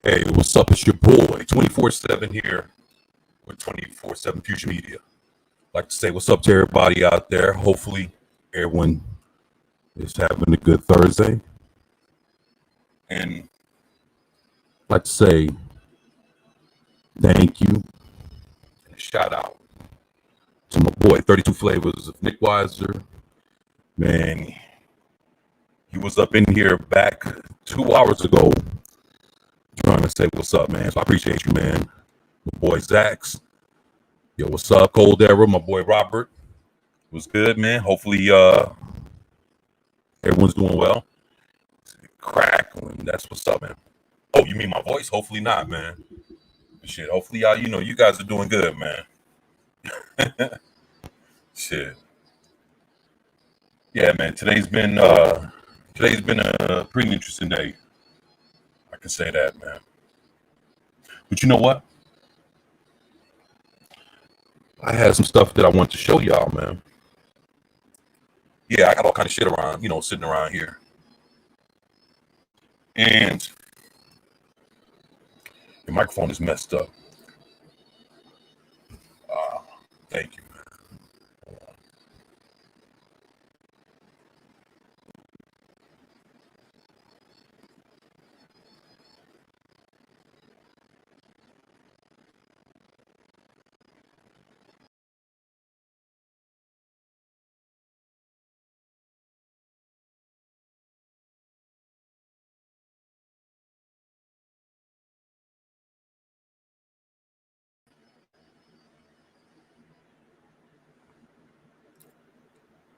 Hey, what's up? It's your boy, 24/7 here with 24/7 Future Media. Like to say what's up to everybody out there. Hopefully, everyone is having a good Thursday. And like to say thank you and a shout out to my boy, 32 Flavors of Nick Weiser. Man, he was up in here back 2 hours ago trying to say what's up, man. So I appreciate you, man. My boy Zax. Yo, what's up? Cold Era, my boy Robert. Was good, man. Hopefully, everyone's doing well. Crackling. That's what's up, man. Oh, you mean my voice? Hopefully not, man. Shit. Hopefully, y'all, you guys are doing good, man. Shit. Yeah, man. Today's been a pretty interesting day. I can say that, man. But you know what? I had some stuff that I want to show y'all, man. Yeah, I got all kind of shit around, sitting around here. And the microphone is messed up. Thank you.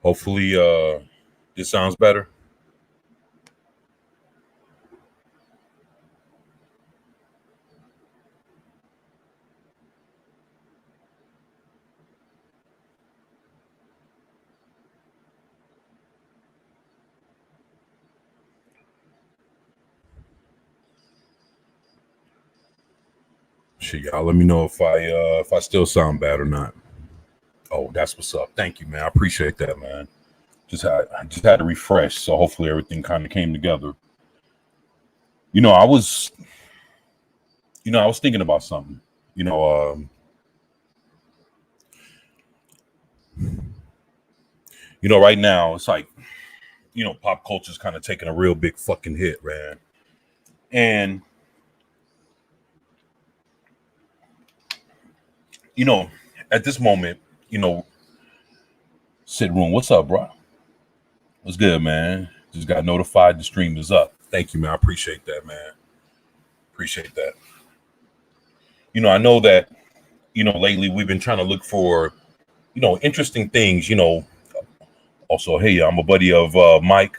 Hopefully, this sounds better. Shit, y'all, let me know if I still sound bad or not. Oh, that's what's up. Thank you, man. I appreciate that, man. I just had to refresh, so hopefully everything kind of came together. You know, I was I was thinking about something. You know, right now it's like pop culture's kind of taking a real big fucking hit, man. And you know, at this moment, you know, Sid Room, what's up, bro? What's good, man? Just got notified the stream is up. Thank you, man. I appreciate that, man. Appreciate that. I know that lately we've been trying to look for interesting things. Also, hey, I'm a buddy of Mike,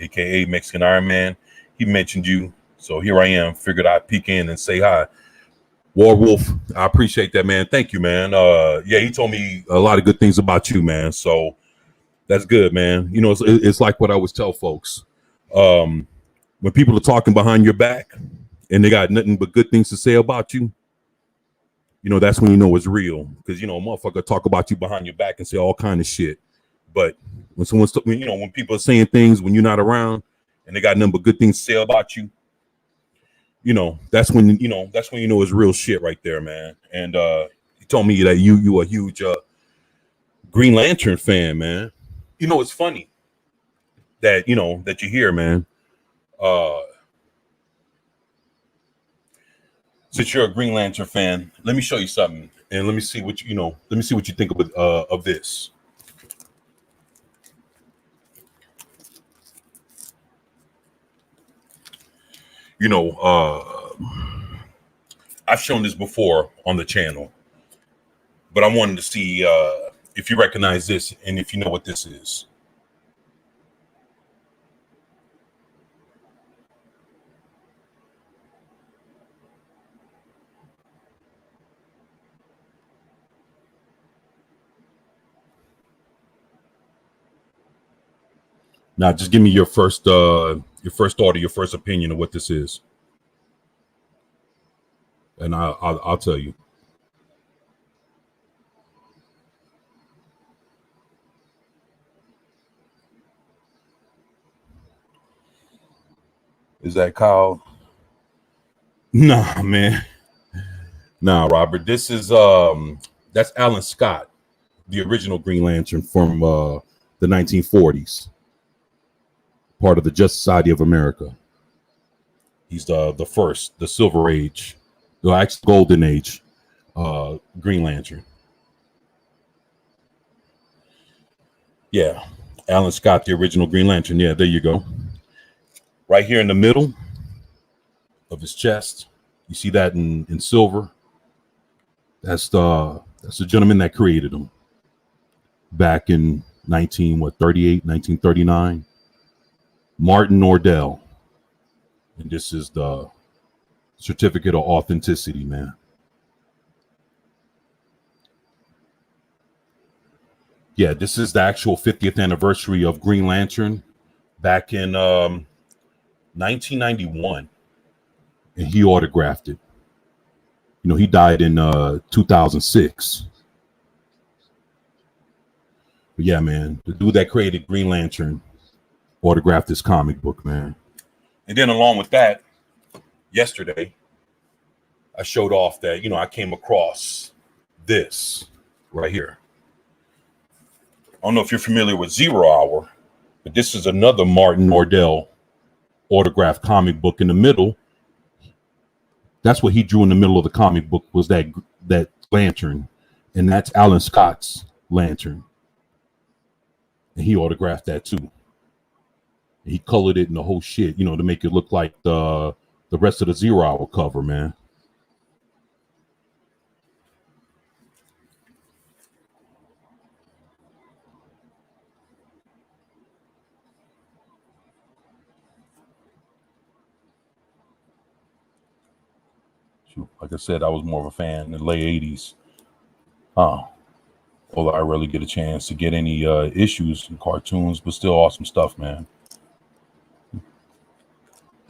aka Mexican Iron Man. He mentioned you, so here I am. Figured I'd peek in and say hi. Warwolf, I appreciate that, man. Thank you, man. Yeah, he told me a lot of good things about you, man. So that's good, man. It's like what I always tell folks. Um, when people are talking behind your back and they got nothing but good things to say about you, that's when you know it's real. Because a motherfucker talk about you behind your back and say all kind of shit. But when people are saying things when you're not around and they got nothing but good things to say about you, that's when you know it's real shit right there, man. And he told me that you a huge Green Lantern fan, man. It's funny that that you're here, man. Uh, since you're a Green Lantern fan, let me show you something, and let me see what let me see what you think of this. You know, I've shown this before on the channel, but I wanted to see if you recognize this and if you know what this is. Now, just give me your first thought or your first opinion of what this is, and I'll tell you. Is that Kyle? Nah, man. Nah, Robert. This is that's Alan Scott, the original Green Lantern from the 1940s, part of the Justice Society of America. He's the first, the Silver Age, the actual Golden Age Green Lantern. Yeah, Alan Scott, the original Green Lantern. Yeah, there you go. Right here in the middle of his chest, you see that in silver. That's the gentleman that created him back in 1939, Martin Nordell. And this is the certificate of authenticity, man. Yeah, this is the actual 50th anniversary of Green Lantern back in 1991. And he autographed it. You know, he died in 2006. But yeah, man, the dude that created Green Lantern autographed this comic book, man. And then along with that, yesterday, I showed off that, you know, I came across this right here. I don't know if you're familiar with Zero Hour, but this is another Martin Nordell autographed comic book. In the middle, that's what he drew in the middle of the comic book, was that lantern. And that's Alan Scott's lantern. And he autographed that too. And he colored it in the whole shit, you know, to make it look like the rest of the Zero Hour cover, man. Like I said, I was more of a fan in the late 80s. Although I rarely get a chance to get any issues and cartoons, but still awesome stuff, man. The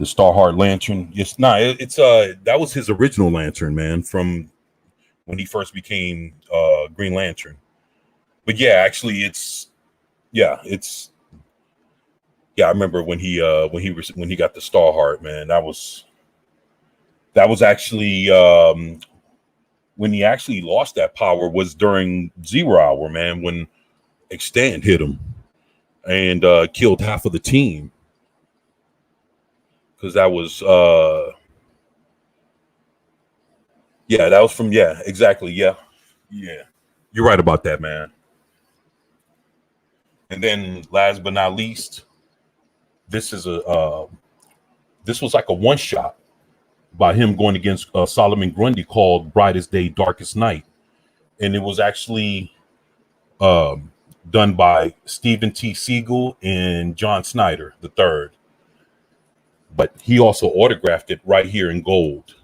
Starheart Lantern. It's that was his original lantern, man, from when he first became Green Lantern. But yeah, actually I remember when he got the Starheart, man. That was actually when he actually lost that power was during Zero Hour, man, when Extant hit him and killed half of the team. Because that was exactly. Yeah. You're right about that, man. And then last but not least, this was like a one shot by him going against Solomon Grundy called Brightest Day, Darkest Night. And it was actually done by Stephen T. Siegel and John Snyder III. But he also autographed it right here in gold.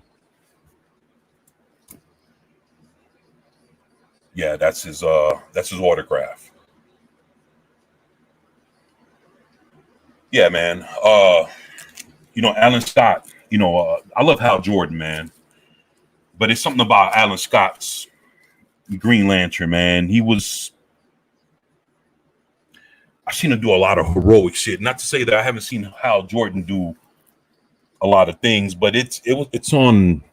Yeah, that's his autograph. Yeah, man. Alan Scott, I love Hal Jordan, man. But it's something about Alan Scott's Green Lantern, man. I've seen him do a lot of heroic shit. Not to say that I haven't seen Hal Jordan do a lot of things, but it's on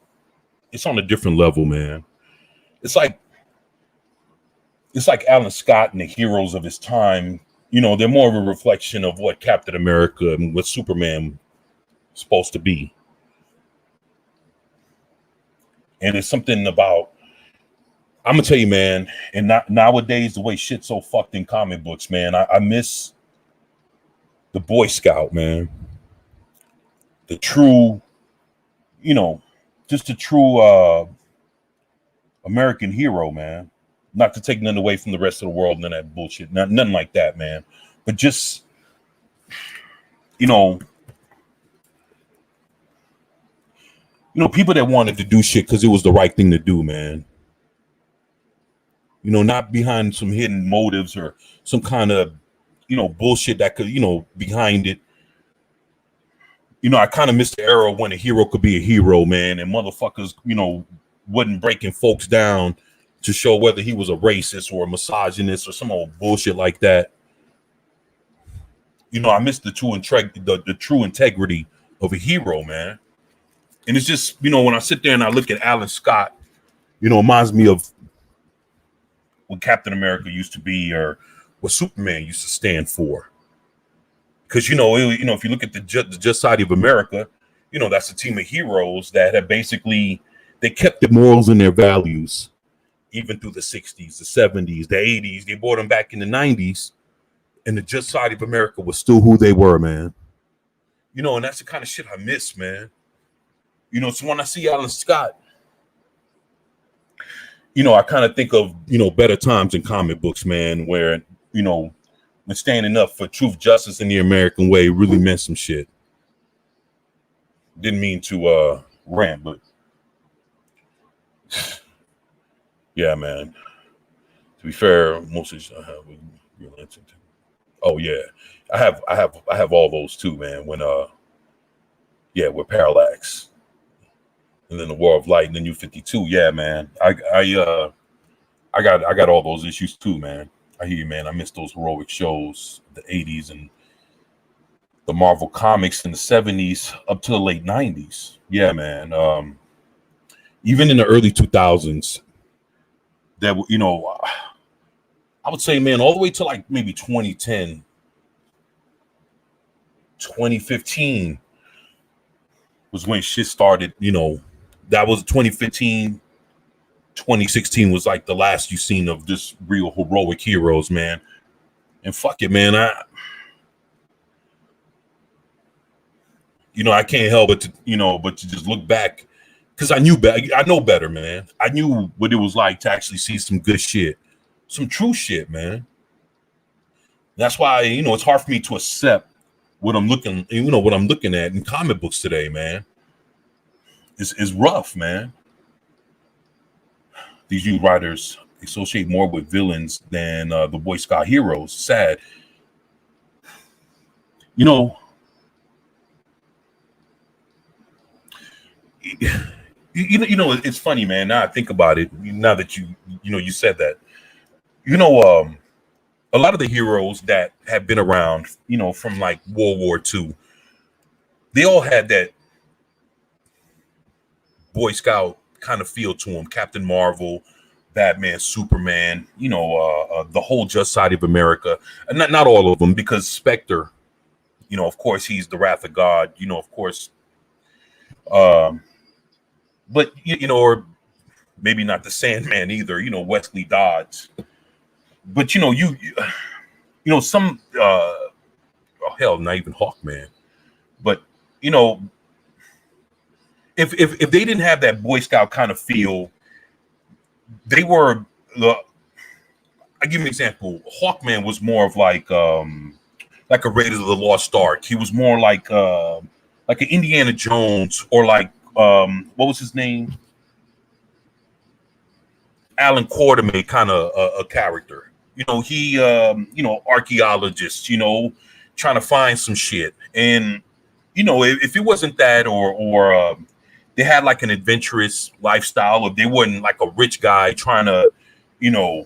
a different level, man. It's like Alan Scott and the heroes of his time. They're more of a reflection of what Captain America and what Superman is supposed to be. And it's something about, I'm gonna tell you, man, and nowadays the way shit's so fucked in comic books, man, I miss the Boy Scout, man. The true, just a true American hero, man. Not to take nothing away from the rest of the world, none of that bullshit, nothing like that, man. But just, people that wanted to do shit because it was the right thing to do, man. Not behind some hidden motives or some kind of, bullshit that could, behind it. I kind of missed the era when a hero could be a hero, man, and motherfuckers, wasn't breaking folks down to show whether he was a racist or a misogynist or some old bullshit like that. I missed the true integrity of a hero, man. And it's just, you know, when I sit there and I look at Alan Scott, you know, it reminds me of what Captain America used to be or what Superman used to stand for. Because, you know, if you look at the Just Society of America, you know, that's a team of heroes that have basically, they kept their morals and their values even through the 60s, the 70s, the 80s. They brought them back in the 90s. And the Just Society of America was still who they were, man. You know, and that's the kind of shit I miss, man. You know, so when I see Alan Scott, you know, I kind of think of, you know, better times in comic books, man, where, you know, when standing up for truth, justice, and the American way really meant some shit. Didn't mean to rant, but yeah, man. To be fair, most of I have real answer to. Oh yeah, I have all those too, man. When with Parallax. And then the War of Light, and then New 52. Yeah, man. I got all those issues too, man. I hear you, man. I miss those heroic shows, the 80s and the Marvel comics in the 70s up to the late 90s. Yeah, man. Even in the early 2000s, that, you know, I would say, man, all the way to like maybe 2010, 2015 was when shit started, you know. That was 2015, 2016 was like the last you seen of this real heroic heroes, man. And fuck it, man. I can't help but to just look back because I know better, man. I knew what it was like to actually see some good shit, some true shit, man. That's why, you know, it's hard for me to accept what I'm looking at in comic books today, man. Is rough, man. These youth writers associate more with villains than the Boy Scout heroes. Sad. You know, it's funny, man. Now I think about it. Now that you said that, you know, a lot of the heroes that have been around, you know, from like World War II, they all had that Boy Scout kind of feel to him. Captain Marvel, Batman, Superman, you know, the whole Just Society of America, and not all of them, because Spectre, you know, of course, he's the wrath of God, you know, of course, but you know, or maybe not the Sandman either, you know, Wesley Dodds, but you know, some hell, not even Hawkman, but you know. If they didn't have that Boy Scout kind of feel, they were. I give you an example. Hawkman was more of like a Raiders of the Lost Ark. He was more like an Indiana Jones or like what was his name? Alan Quartermain kind of a character. You know, he you know, archaeologist. You know, trying to find some shit, and you know, if it wasn't that or they had like an adventurous lifestyle, or they wasn't like a rich guy trying to, you know,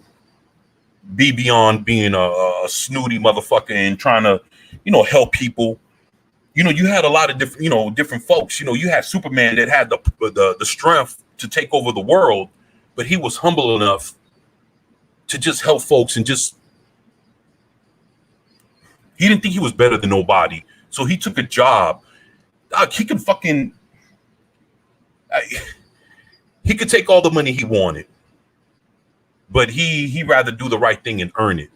be beyond being a snooty motherfucker and trying to, you know, help people. You know, you had a lot of different folks. You know, you had Superman that had the strength to take over the world, but he was humble enough to just help folks and just, he didn't think he was better than nobody. So he took a job. He could fucking, he could take all the money he wanted, but he rather do the right thing and earn it.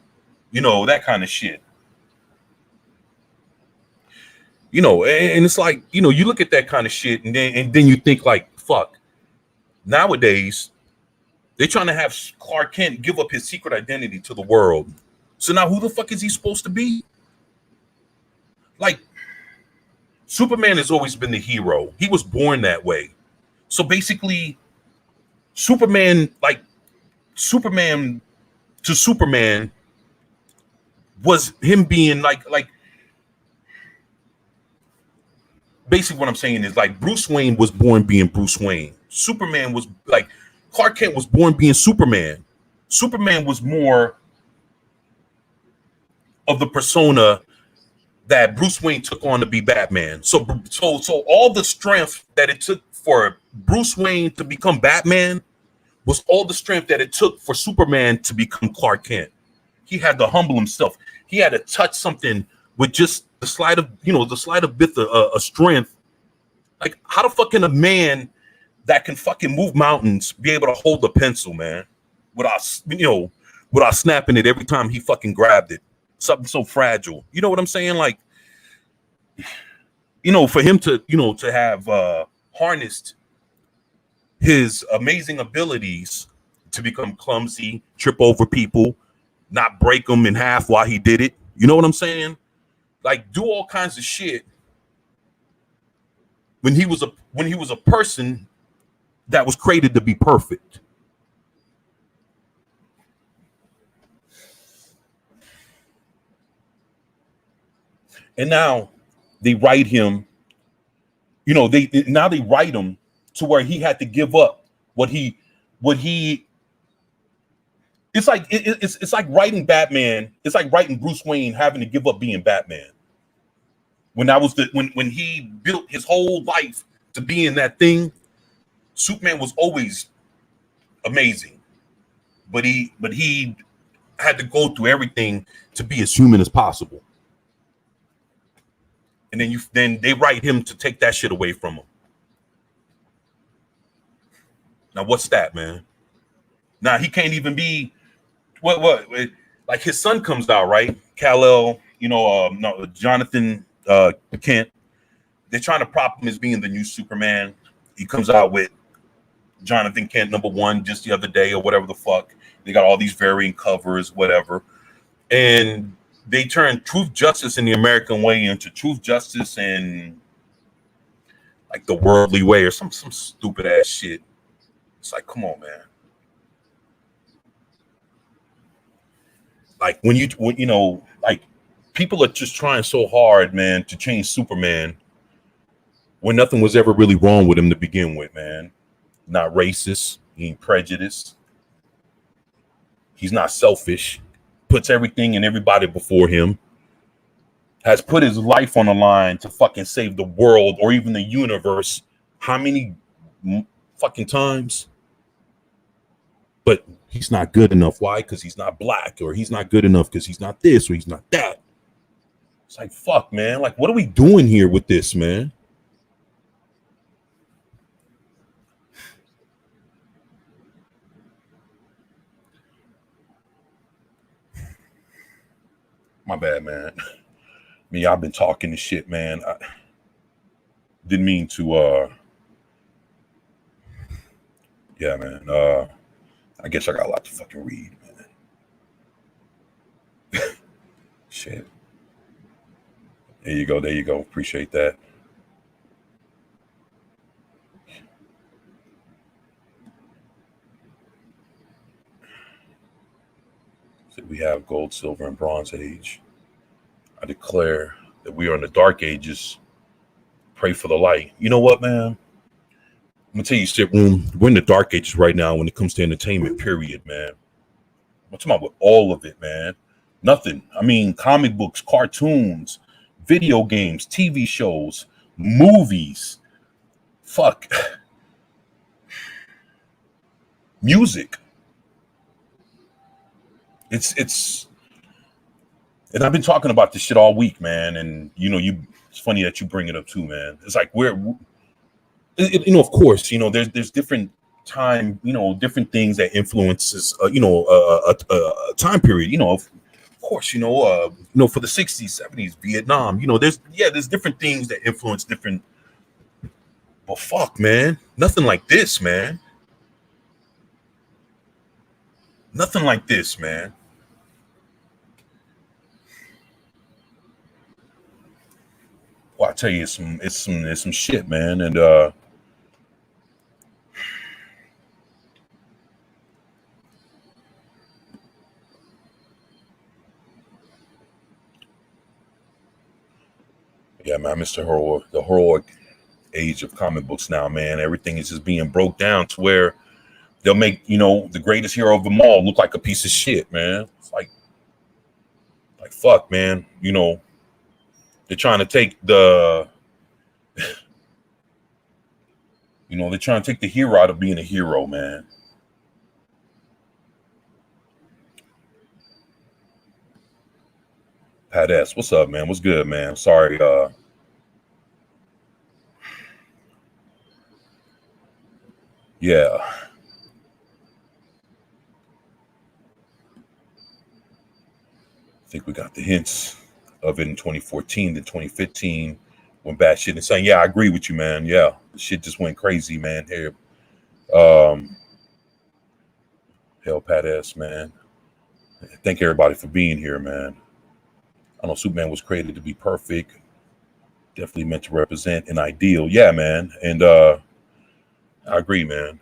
You know, that kind of shit. You know, and it's like, you know, you look at that kind of shit and then you think like, fuck. Nowadays, they're trying to have Clark Kent give up his secret identity to the world. So now who the fuck is he supposed to be? Like, Superman has always been the hero. He was born that way. So basically, Superman to Superman was him being like basically what I'm saying is like Bruce Wayne was born being Bruce Wayne. Superman was like Clark Kent was born being Superman. Superman was more of the persona that Bruce Wayne took on to be Batman. So all the strength that it took for Bruce Wayne to become Batman was all the strength that it took for Superman to become Clark Kent. He had to humble himself. He had to touch something with just the slight of, the slight bit of strength. Like, how the fuck can a man that can fucking move mountains be able to hold a pencil, man, without snapping it every time he fucking grabbed it? Something so fragile. You know what I'm saying? Like, for him to, to have harnessed his amazing abilities to become clumsy, trip over people, not break them in half while he did it. You know what I'm saying? Like, do all kinds of shit when he was a person that was created to be perfect. And now they write him, they write him to where he had to give up what he it's like it's like writing Batman. It's like writing Bruce Wayne having to give up being Batman. When he built his whole life to be in that thing, Superman was always amazing, but he had to go through everything to be as human as possible. And then they write him to take that shit away from him. Now what's that, man? Now he can't even be what like his son comes out, right? Kal-El, Jonathan Kent. They're trying to prop him as being the new Superman. He comes out with Jonathan Kent #1 just the other day or whatever the fuck. They got all these varying covers, whatever. And they turned Truth, Justice, and the American Way into Truth, Justice, and like the Worldly Way or some stupid ass shit. It's like, come on, man. Like when like people are just trying so hard, man, to change Superman when nothing was ever really wrong with him to begin with, man. Not racist, he ain't prejudiced. He's not selfish. Puts everything and everybody before him. Has put his life on the line to fucking save the world or even the universe. How many fucking times? But he's not good enough. Why? Because he's not black, or he's not good enough because he's not this, or he's not that. It's like, fuck, man. Like, what are we doing here with this, man? My bad, man. I've been talking this shit, man. I didn't mean to, yeah, man. I guess I got a lot to fucking read, man. Shit. There you go. Appreciate that. So we have gold, silver, and bronze age. I declare that we are in the dark ages. Pray for the light. You know what, man? I'm gonna tell you, Sit Room, we're in the dark ages right now when it comes to entertainment, period, man. I'm talking about with all of it, man. Nothing. I mean, comic books, cartoons, video games, TV shows, movies, fuck, music. It's and I've been talking about this shit all week, man. And it's funny that you bring it up too, man. It's like of course, there's different time, different things that influences, a time period, of course, for the 60s, 70s, Vietnam, there's different things that influence different. But fuck, man, nothing like this, man. Nothing like this, man. Well, I tell you, it's some shit, man, and yeah, man, Mr. The heroic age of comic books now, man. Everything is just being broke down to where they'll make the greatest hero of them all look like a piece of shit, man. It's like fuck, man. They're trying to take the You know, they're trying to take the hero out of being a hero, man. Pat S, what's up, man? What's good, man? Sorry, yeah. I think we got the hints of it in 2014 to 2015 when bad shit and saying, yeah, I agree with you, man. Yeah, the shit just went crazy, man. Here, um, hell, Pat S, man. Thank everybody for being here, man. I know Superman was created to be perfect, definitely meant to represent an ideal. Yeah, man. And I agree, man.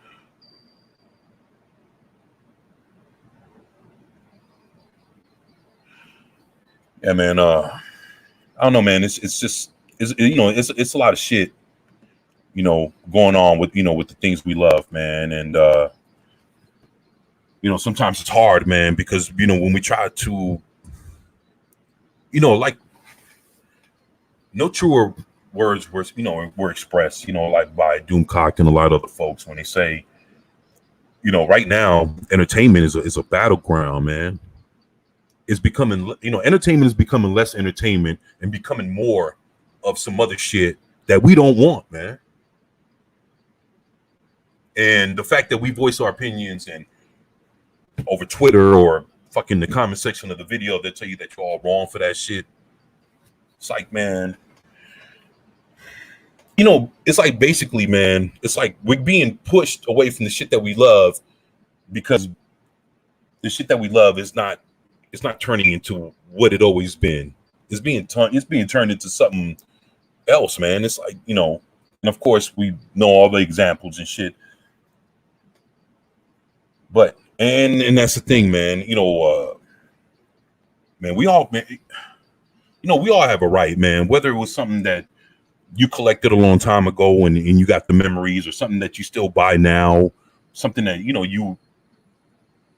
Yeah, man. I don't know, man. It's just it's a lot of shit, going on with with the things we love, man. And sometimes it's hard, man, because when we try to, like no truer words were expressed, like by Doomcock and a lot of other folks when they say, right now entertainment is a battleground, man. It's becoming, entertainment is becoming less entertainment and becoming more of some other shit that we don't want, man. And the fact that we voice our opinions and over Twitter or fucking the comment section of the video, they tell you that you're all wrong for that shit. It's like, man, it's like basically, man, it's like we're being pushed away from the shit that we love because the shit that we love it's not turning into what it always been. It's being turned into something else, man. It's like, and of course we know all the examples and shit. But and that's the thing, man. Man, we all have a right, man. Whether it was something that you collected a long time ago and you got the memories, or something that you still buy now, something that you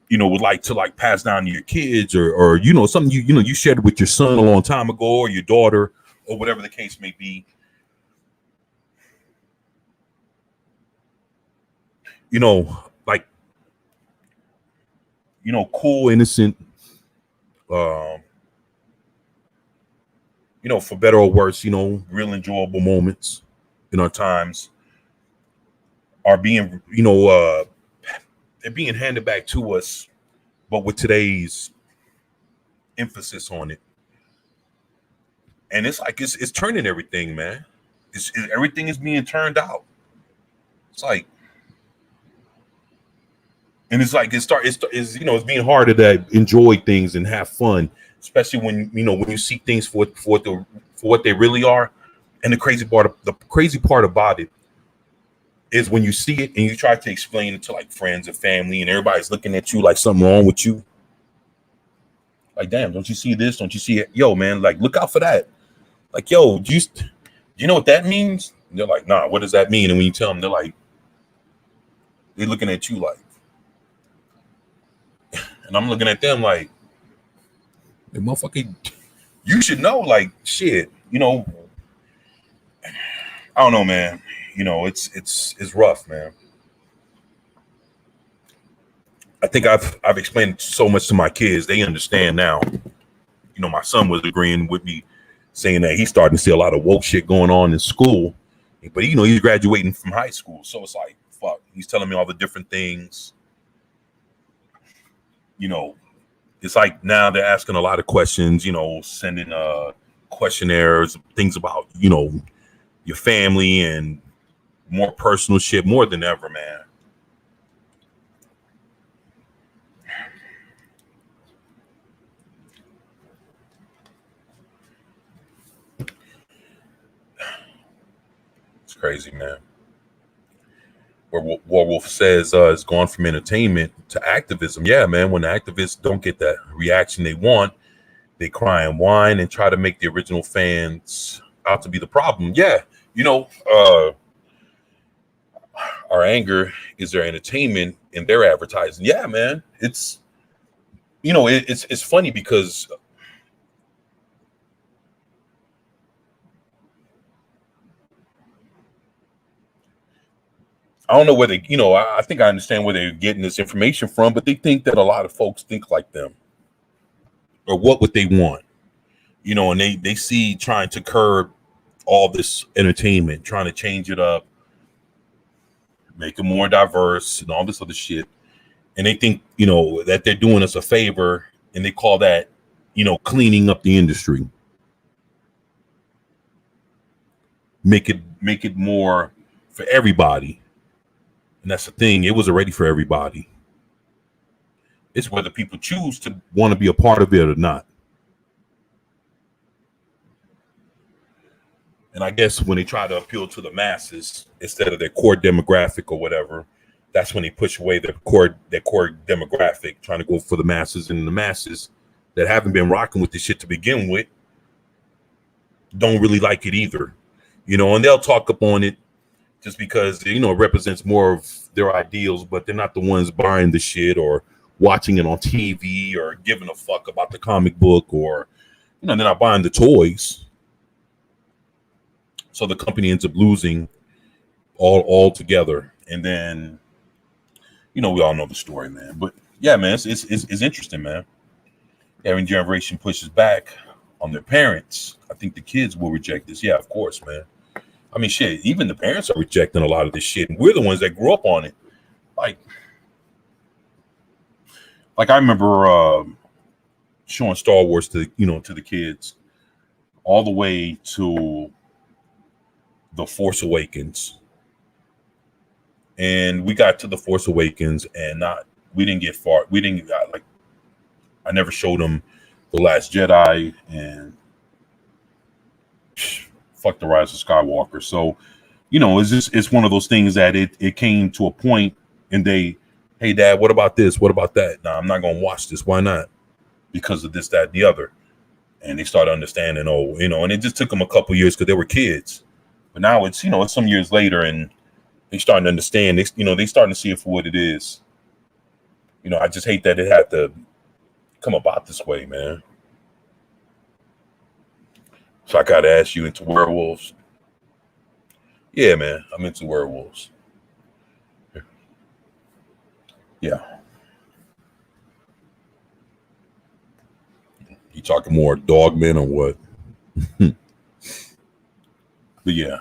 would like to like pass down to your kids, or something you shared with your son a long time ago, or your daughter, or whatever the case may be. Like, cool, innocent, um, for better or worse, real enjoyable moments in our times are being, they're being handed back to us, but with today's emphasis on it. And it's like it's turning everything, man. Everything is being turned out. It's like, and it's like it's being harder to enjoy things and have fun, especially when you see things for what they really are. And the crazy part about it is when you see it and you try to explain it to like friends and family, and everybody's looking at you like something wrong with you. Like, damn, don't you see this? Don't you see it? Yo, man, like, look out for that. Like, yo, do you know what that means? And they're like, nah, what does that mean? And when you tell them, they're looking at you like, and I'm looking at them like, hey, motherfucker, you should know, like, shit, I don't know, man. It's rough, man. I think I've explained so much to my kids. They understand now. My son was agreeing with me, saying that he's starting to see a lot of woke shit going on in school. But he's graduating from high school, so it's like, fuck. He's telling me all the different things. You know, it's like now they're asking a lot of questions. Sending questionnaires, things about your family and more personal shit, more than ever, man. It's crazy, man. Where Warwolf says it's gone from entertainment to activism. Yeah, man. When the activists don't get that reaction they want, they cry and whine and try to make the original fans out to be the problem. Yeah, our anger is their entertainment and their advertising. Yeah, man. It's funny because I don't know where they, I think I understand where they're getting this information from, but they think that a lot of folks think like them, or what would they want, and they see trying to curb all this entertainment, trying to change it up, make it more diverse and all this other shit. And they think, that they're doing us a favor, and they call that, cleaning up the industry. Make it more for everybody. And that's the thing. It was already for everybody. It's whether people choose to want to be a part of it or not. And I guess when they try to appeal to the masses instead of their core demographic or whatever, that's when they push away their core demographic, trying to go for the masses. And the masses that haven't been rocking with this shit to begin with don't really like it either. And they'll talk up on it just because, it represents more of their ideals, but they're not the ones buying the shit or watching it on TV or giving a fuck about the comic book, or, they're not buying the toys. So the company ends up losing all together. And then, we all know the story, man. But yeah, man, it's interesting, man. Every generation pushes back on their parents. I think the kids will reject this. Yeah, of course, man. I mean, shit, even the parents are rejecting a lot of this shit. And we're the ones that grew up on it. Like I remember showing Star Wars to the kids all the way to The Force Awakens. And we got to The Force Awakens and we didn't get far. I never showed them The Last Jedi and fuck The Rise of Skywalker. So, it's one of those things that it came to a point and hey, Dad, what about this? What about that? No, I'm not going to watch this. Why not? Because of this, that, and the other. And they started understanding, and it just took them a couple years because they were kids. But now it's, it's some years later and they starting to understand. They starting to see it for what it is. I just hate that it had to come about this way, man. So I got to ask you, into werewolves? Yeah, man, I'm into werewolves. Yeah. You talking more dogmen or what? But yeah,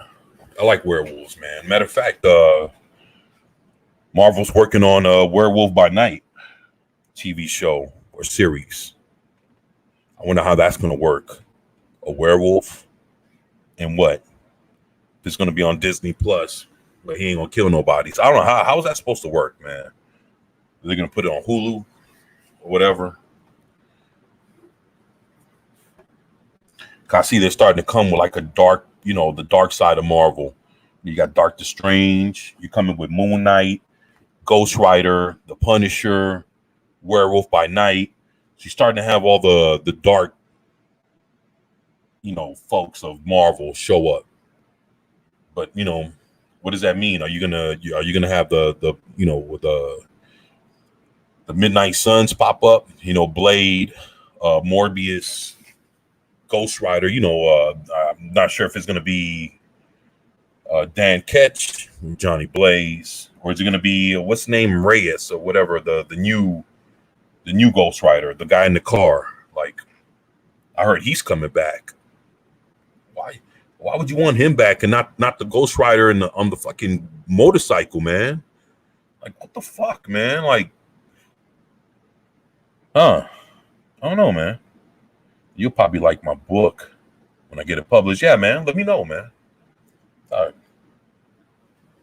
I like werewolves, man. Matter of fact, Marvel's working on a Werewolf by Night TV show or series. I wonder how that's going to work. A werewolf and what? It's going to be on Disney Plus, but he ain't going to kill nobody. So I don't know how is that supposed to work, man. Are they going to put it on Hulu or whatever? I see they're starting to come with like a dark, the dark side of Marvel. You got Doctor Strange. You're coming with Moon Knight, Ghost Rider, The Punisher, Werewolf by Night. She's starting to have all the dark, folks of Marvel show up. But what does that mean? Are you gonna have the Midnight Suns pop up? Blade, Morbius, Ghost Rider. I'm not sure if it's gonna be Dan Ketch, Johnny Blaze, or is it gonna be what's his name, Reyes or whatever, the new Ghost Rider, the guy in the car. Like, I heard he's coming back. Why would you want him back and not the Ghost Rider on the fucking motorcycle, man? Like, what the fuck, man? Like, I don't know, man. You'll probably like my book when I get it published. Yeah, man. Let me know, man. All right.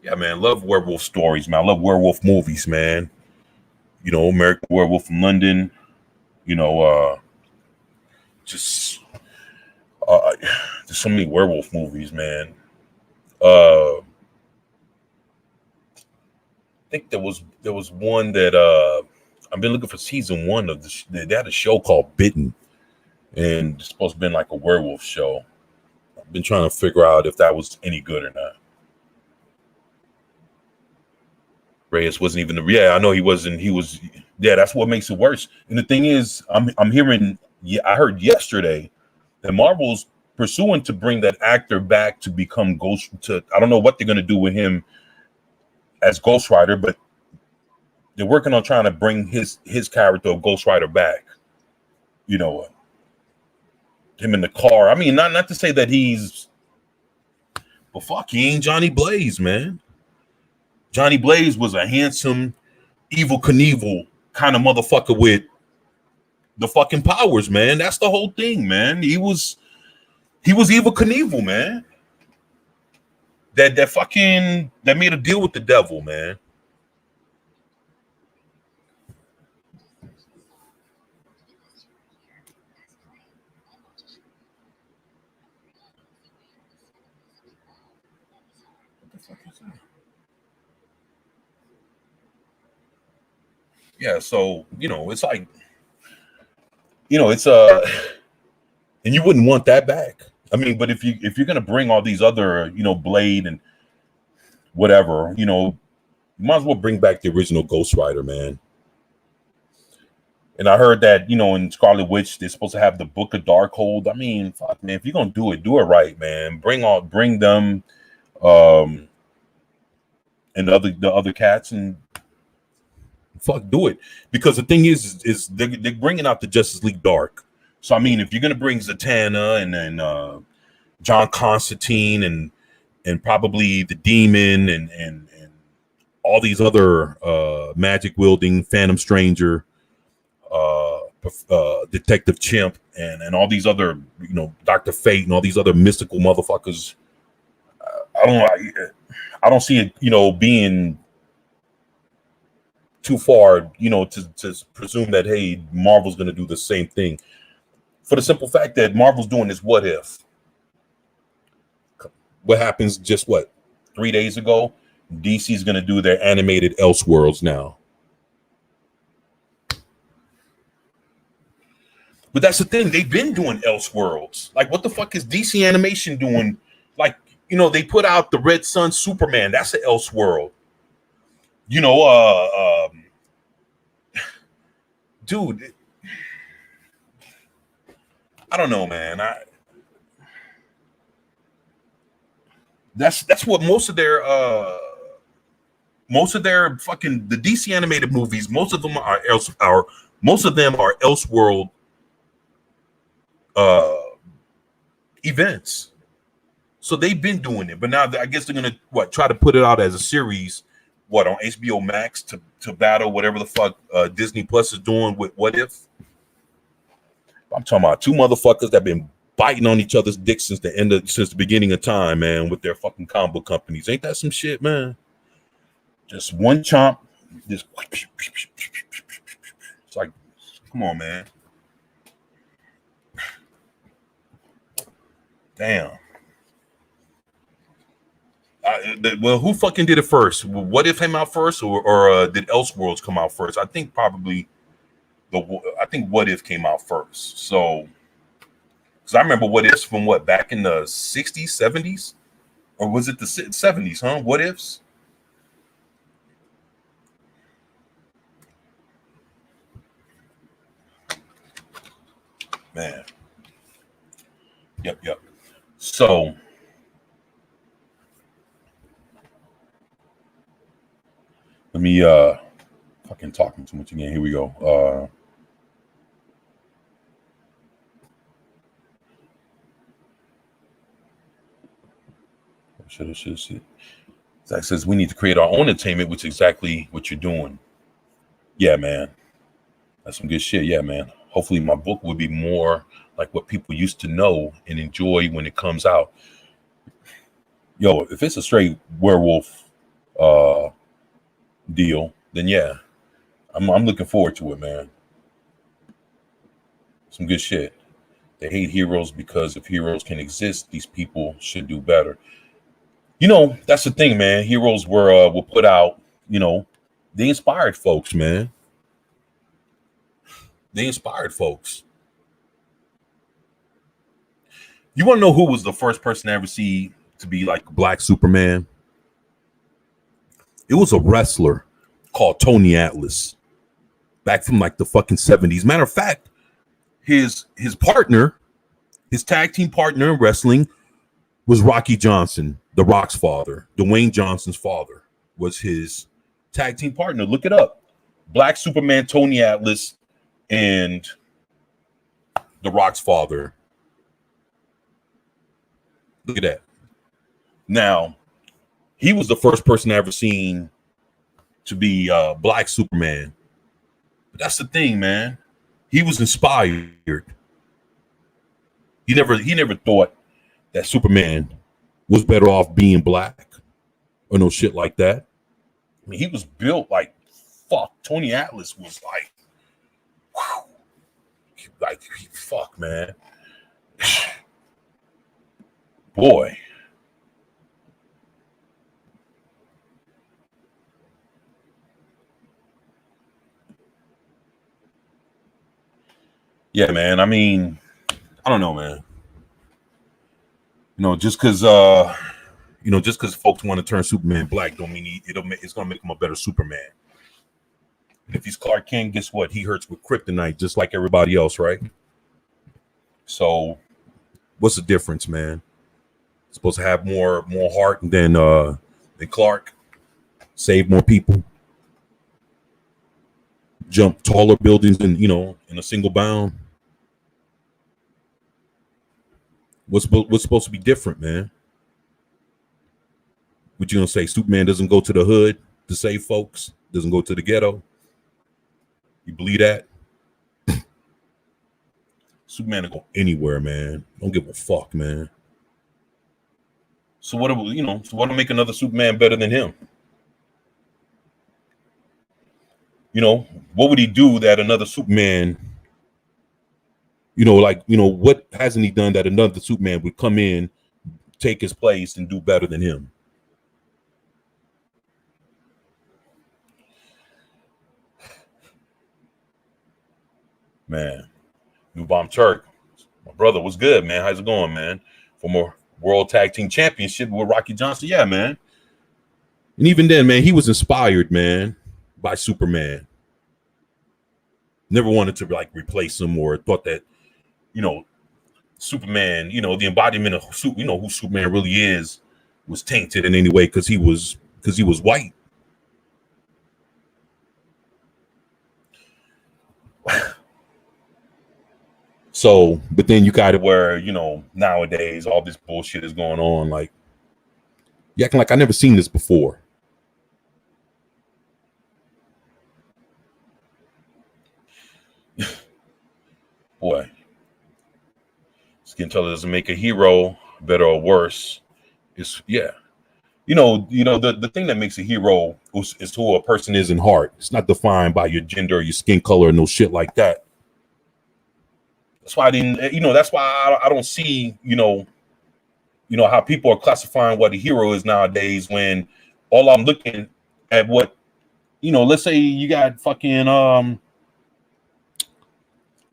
Yeah, man. Love werewolf stories, man. I love werewolf movies, man. American Werewolf from London. Just there's so many werewolf movies, man. I think there was one that I've been looking for season 1 of they had a show called Bitten, and it's supposed to be like a werewolf show. I've been trying to figure out if that was any good or not. Reyes wasn't even I know he wasn't. He was. Yeah, that's what makes it worse. And the thing is, I'm hearing. Yeah, I heard yesterday that Marvel's pursuing to bring that actor back to become Ghost. I don't know what they're gonna do with him as Ghost Rider, but they're working on trying to bring his character of Ghost Rider back. You know, him in the car. I mean, not to say that he's, but fuck, he ain't Johnny Blaze, man. Johnny Blaze was a handsome, Evel Knievel kind of motherfucker with the fucking powers, man. That's the whole thing, man. He was Evel Knievel, man. That made a deal with the devil, man. Yeah, so it's like, it's and you wouldn't want that back. I mean, but if you're gonna bring all these other, Blade and whatever, you might as well bring back the original Ghost Rider, man. And I heard that, in Scarlet Witch, they're supposed to have the Book of Darkhold. I mean, fuck, man, if you're gonna do it right, man. Bring them, and the other cats, and fuck, do it. Because the thing is they're bringing out the Justice League Dark. So I mean, if you're gonna bring Zatanna and then John Constantine and probably the Demon and all these other magic wielding Phantom Stranger, Detective Chimp, and all these other, Dr. Fate and all these other mystical motherfuckers, I don't see it, being too far, to presume that, hey, Marvel's going to do the same thing, for the simple fact that Marvel's doing this what if. What happens just 3 days ago? DC's going to do their animated Elseworlds now. But that's the thing, they've been doing Elseworlds. Like, what the fuck is DC Animation doing? Like, they put out the Red Sun Superman. That's an Elseworld. Dude, I don't know, man. That's what most of their fucking, the DC animated movies, most of them are Elseworld events. So they've been doing it, but now I guess they're gonna try to put it out as a series, on HBO Max to battle whatever the fuck Disney Plus is doing with What If. I'm talking about two motherfuckers that been biting on each other's dicks since the beginning of time, man, with their fucking combo companies. Ain't that some shit, man? Just one chomp, just it's like, come on, man. Damn. Well, who fucking did it first? What If came out first, or did Elseworlds come out first? I think probably What If came out first. So, because I remember What Ifs from back in the 60s, 70s, or was it the 70s? Huh? What Ifs. Man. Yep. So. Let me fucking talking too much again. Here we go. Should see. Zach says we need to create our own entertainment, which is exactly what you're doing. Yeah, man. That's some good shit. Yeah, man. Hopefully my book will be more like what people used to know and enjoy when it comes out. Yo, if it's a straight werewolf deal, then yeah, I'm looking forward to it, man. Some good shit. They hate heroes because if heroes can exist, these people should do better. That's the thing, man. Heroes were put out, they inspired folks, man. They inspired folks. You want to know who was the first person to ever see to be like Black Superman? It was a wrestler called Tony Atlas, back from like the fucking 70s. Matter of fact, his partner, his tag team partner in wrestling was Rocky Johnson, The Rock's father. Dwayne Johnson's father was his tag team partner. Look it up. Black Superman, Tony Atlas, and The Rock's father. Look at that. Now, he was the first person I ever seen to be Black Superman. But that's the thing, man. He was inspired. He never thought that Superman was better off being black or no shit like that. I mean, he was built like fuck. Tony Atlas was like, whew, like fuck, man. Boy. Yeah, man. I mean, I don't know, man. Just because folks want to turn Superman black don't mean it's gonna make him a better Superman. And if he's Clark Kent, guess what? He hurts with kryptonite just like everybody else, right? So, what's the difference, man? Supposed to have more heart than Clark, save more people, jump taller buildings in a single bound. What's supposed to be different, man? What you gonna say? Superman doesn't go to the hood to save folks? Doesn't go to the ghetto? You believe that? Superman will go anywhere, man. Don't give a fuck, man. So what to make another Superman better than him? What would he do that another Superman, what hasn't he done that another Superman would come in, take his place, and do better than him? Man, New Bomb Turk, my brother, what's good, man? How's it going, man? Former World Tag Team Championship with Rocky Johnson. Yeah, man. And even then, man, he was inspired, man, by Superman. Never wanted to replace him or thought that, Superman, the embodiment of who Superman really is was tainted in any way because he was white. So, but then you got it where, nowadays all this bullshit is going on. Like, you acting like I never seen this before. Boy, skin color doesn't make a hero better or worse. It's the thing that makes a hero is who a person is in heart. It's not defined by your gender or your skin color or no shit like that. That's why that's why I don't see, how people are classifying what a hero is nowadays when all I'm looking at what, let's say you got fucking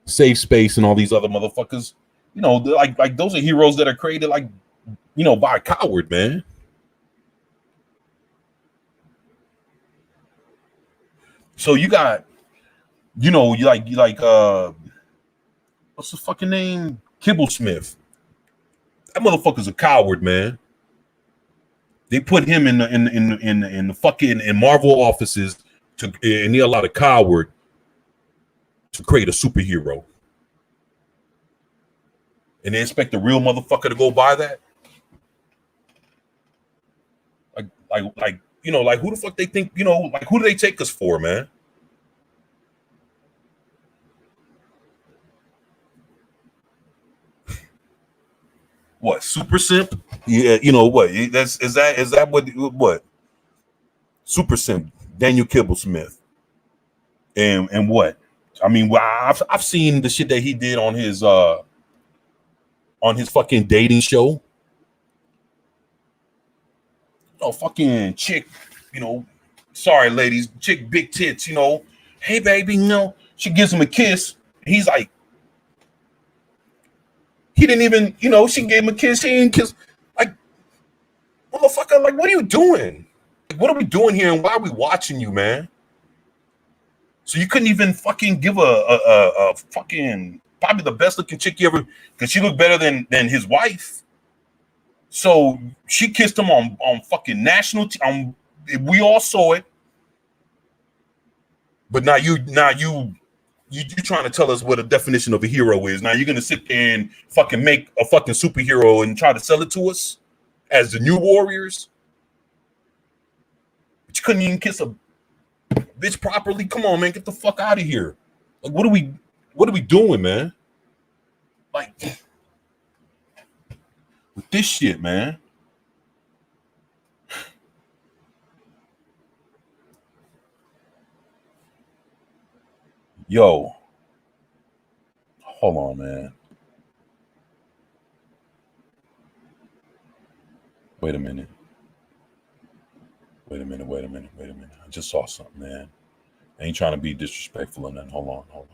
Safe Space and all these other motherfuckers, like those are heroes that are created by a coward, man. So you got, you like what's the fucking name? Kibblesmith. That motherfucker's a coward, man. They put him in the fucking Marvel offices and he allowed a coward to create a superhero. And they expect a real motherfucker to go buy that? Like who the fuck they think, who do they take us for, man? What, super simp? Yeah, what? Is that what? Super simp, Daniel Kibblesmith. And what? I mean, I've seen the shit that he did on his fucking dating show. Oh, fucking chick, sorry ladies, chick big tits, hey baby, she gives him a kiss. He's like, he didn't even, she gave him a kiss. He didn't kiss. Like, motherfucker, like, what are you doing? Like, what are we doing here? And why are we watching you, man? So you couldn't even fucking give a fucking, probably the best looking chick you ever, because she looked better than his wife. So she kissed him on fucking national, on We all saw it, but now you trying to tell us what a definition of a hero is. Now you're gonna sit there and fucking make a fucking superhero and try to sell it to us as the new Warriors. But you couldn't even kiss a bitch properly. Come on, man, get the fuck out of here. Like, what are we doing, man? Like, with this shit, man. Yo, hold on, man. Wait a minute. I just saw something, man. I ain't trying to be disrespectful or nothing. Hold on.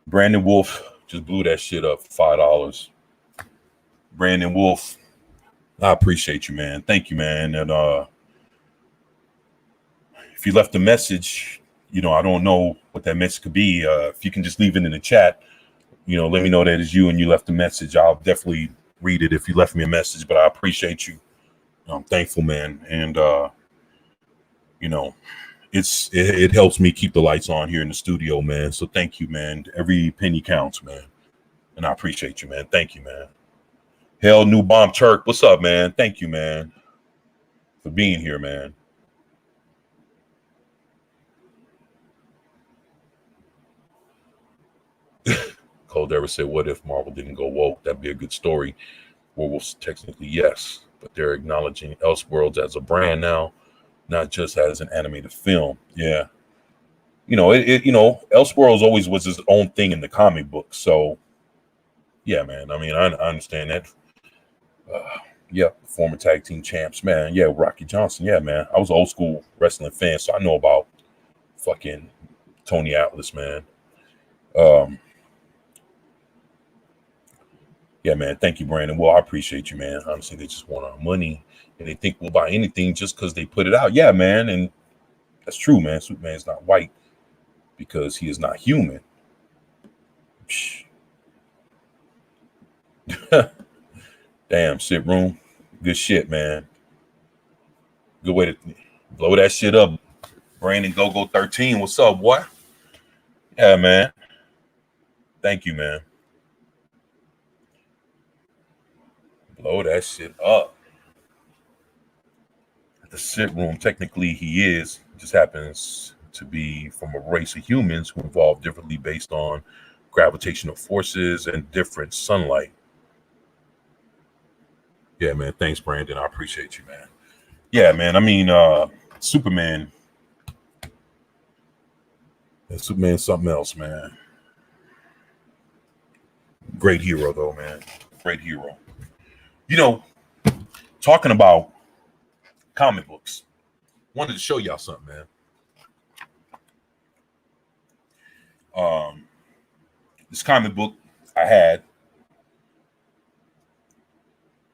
Brandon Wolf just blew that shit up for $5. Brandon Wolf, I appreciate you, man. Thank you, man. And if you left a message, I don't know what that message could be. If you can just leave it in the chat, let me know that it's you and you left a message. I'll definitely read it if you left me a message, but I appreciate you. I'm thankful, man. And, it helps me keep the lights on here in the studio, man. So thank you, man. Every penny counts, man. And I appreciate you, man. Thank you, man. Hell, New Bomb Turk. What's up, man? Thank you, man, for being here, man. Caldera said, what if Marvel didn't go woke? That'd be a good story. Werewolves, technically, yes. But they're acknowledging Elseworlds as a brand now, not just as an animated film. Yeah. Elseworlds always was his own thing in the comic book. So, yeah, man. I mean, I understand that. Former tag team champs, man. Yeah, Rocky Johnson. Yeah, man. I was an old school wrestling fan, so I know about fucking Tony Atlas, man. Yeah, man. Thank you, Brandon. Well, I appreciate you, man. Honestly, they just want our money and they think we'll buy anything just because they put it out. Yeah, man. And that's true, man. Superman's not white because he is not human. Damn, shit room. Good shit, man. Good way to blow that shit up. Brandon Go 13. What's up, boy? Yeah, man. Thank you, man. Blow that shit up. The sit room, technically he just happens to be from a race of humans who evolve differently based on gravitational forces and different sunlight. Yeah, man. Thanks, Brandon. I appreciate you, man. Yeah, man. I mean, Superman. Superman's something else, man. Great hero, though, man. Great hero. Talking about comic books, wanted to show y'all something, man. This comic book I had,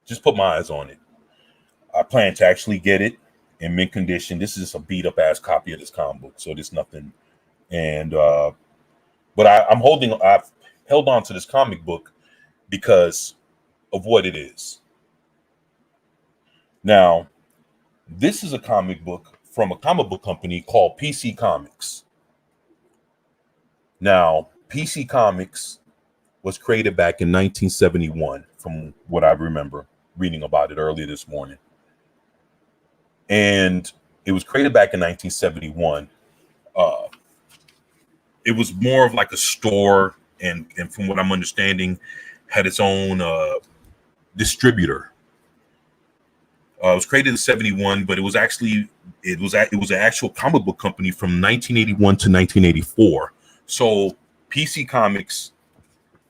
just put my eyes on it. I plan to actually get it in mint condition. This is just a beat up ass copy of this comic book, so there's nothing. And but I've held on to this comic book because of what it is. Now, this is a comic book from a comic book company called PC Comics. Now, PC Comics was created back in 1971, from what I remember reading about it earlier this morning. And it was created back in 1971. It was more of like a store, and from what I'm understanding, had its own distributor. It was created in 71, but it was an actual comic book company from 1981 to 1984. So PC Comics,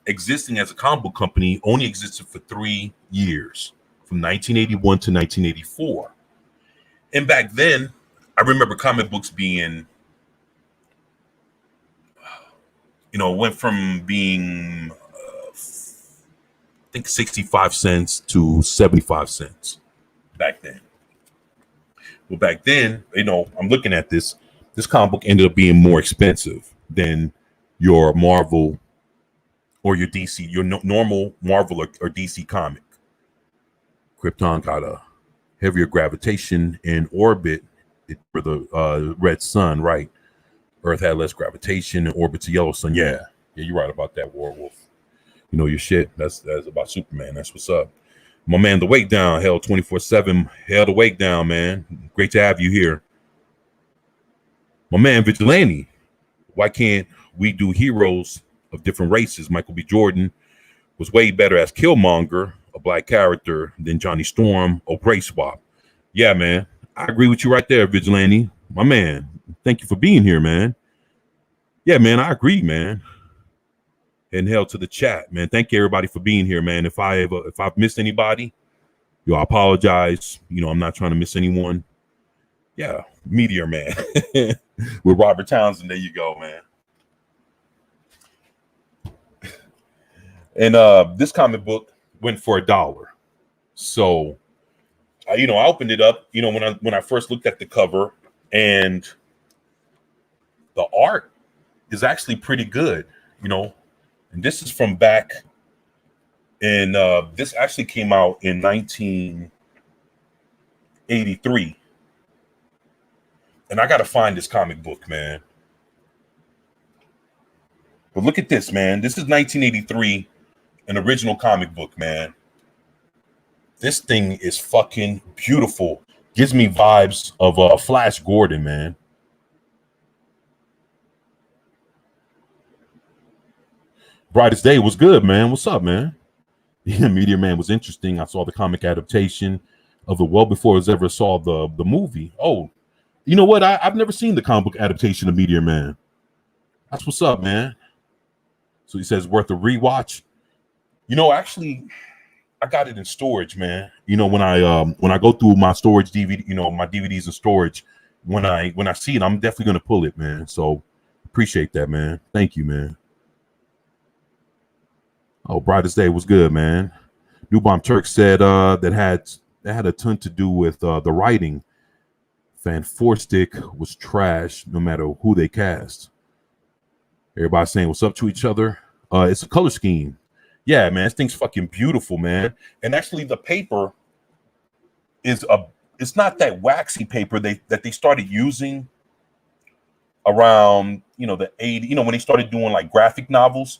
existing as a comic book company, only existed for 3 years, from 1981 to 1984. And back then, I remember comic books being, went from being, I think 65 cents to 75 cents back then. Well, back then, I'm looking at this comic book ended up being more expensive than your Marvel or your DC, your normal Marvel or DC comic. Krypton got a heavier gravitation in orbit for the red sun, right? Earth had less gravitation and orbits a yellow sun. Yeah, you're right about that, Warwolf. You know your shit. That's about Superman. That's what's up. My man, the Wake Down, held 24/7. Held the Wake Down, man. Great to have you here. My man, Vigilante. Why can't we do heroes of different races? Michael B. Jordan was way better as Killmonger, a black character, than Johnny Storm or Gray Swap. Yeah, man. I agree with you right there, Vigilante. My man, thank you for being here, man. Yeah, man, I agree, man. And hell to the chat, man. Thank you everybody for being here, man. If I've missed anybody, I apologize. I'm not trying to miss anyone. Yeah, Meteor Man with Robert Townsend. There you go, man. And this comic book went for $1. So, I opened it up. When I first looked at the cover, and the art is actually pretty good. And this is from back, and this actually came out in 1983. And I got to find this comic book, man. But look at this, man. This is 1983, an original comic book, man. This thing is fucking beautiful. Gives me vibes of Flash Gordon, man. Brightest Day was good, man. What's up, man? Yeah, Meteor Man was interesting. I saw the comic adaptation of it well before I ever saw the movie. Oh, you know what? I've never seen the comic book adaptation of Meteor Man. That's what's up, man. So he says worth a rewatch. Actually, I got it in storage, man. When I go through my storage DVD, my DVDs in storage, when I see it, I'm definitely gonna pull it, man. So appreciate that, man. Thank you, man. Oh, Brightest Day was good, man. New Bomb Turk said that had a ton to do with the writing. Fan Four Stick was trash no matter who they cast. Everybody saying what's up to each other. It's a color scheme. Yeah, man, this thing's fucking beautiful, man. And actually the paper is it's not that waxy paper that they started using around, the 80s, when they started doing like graphic novels.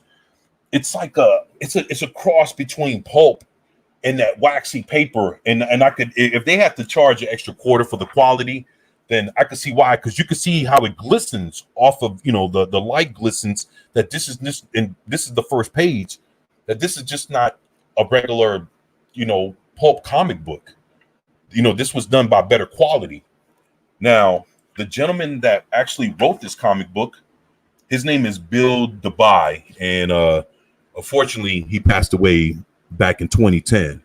It's like it's a cross between pulp and that waxy paper. And I could, if they had to charge an extra quarter for the quality, then I could see why, because you could see how it glistens off of, the light glistens, that this is the first page, that this is just not a regular, pulp comic book. This was done by better quality. Now, the gentleman that actually wrote this comic book, his name is Bill DeBye, and unfortunately, he passed away back in 2010.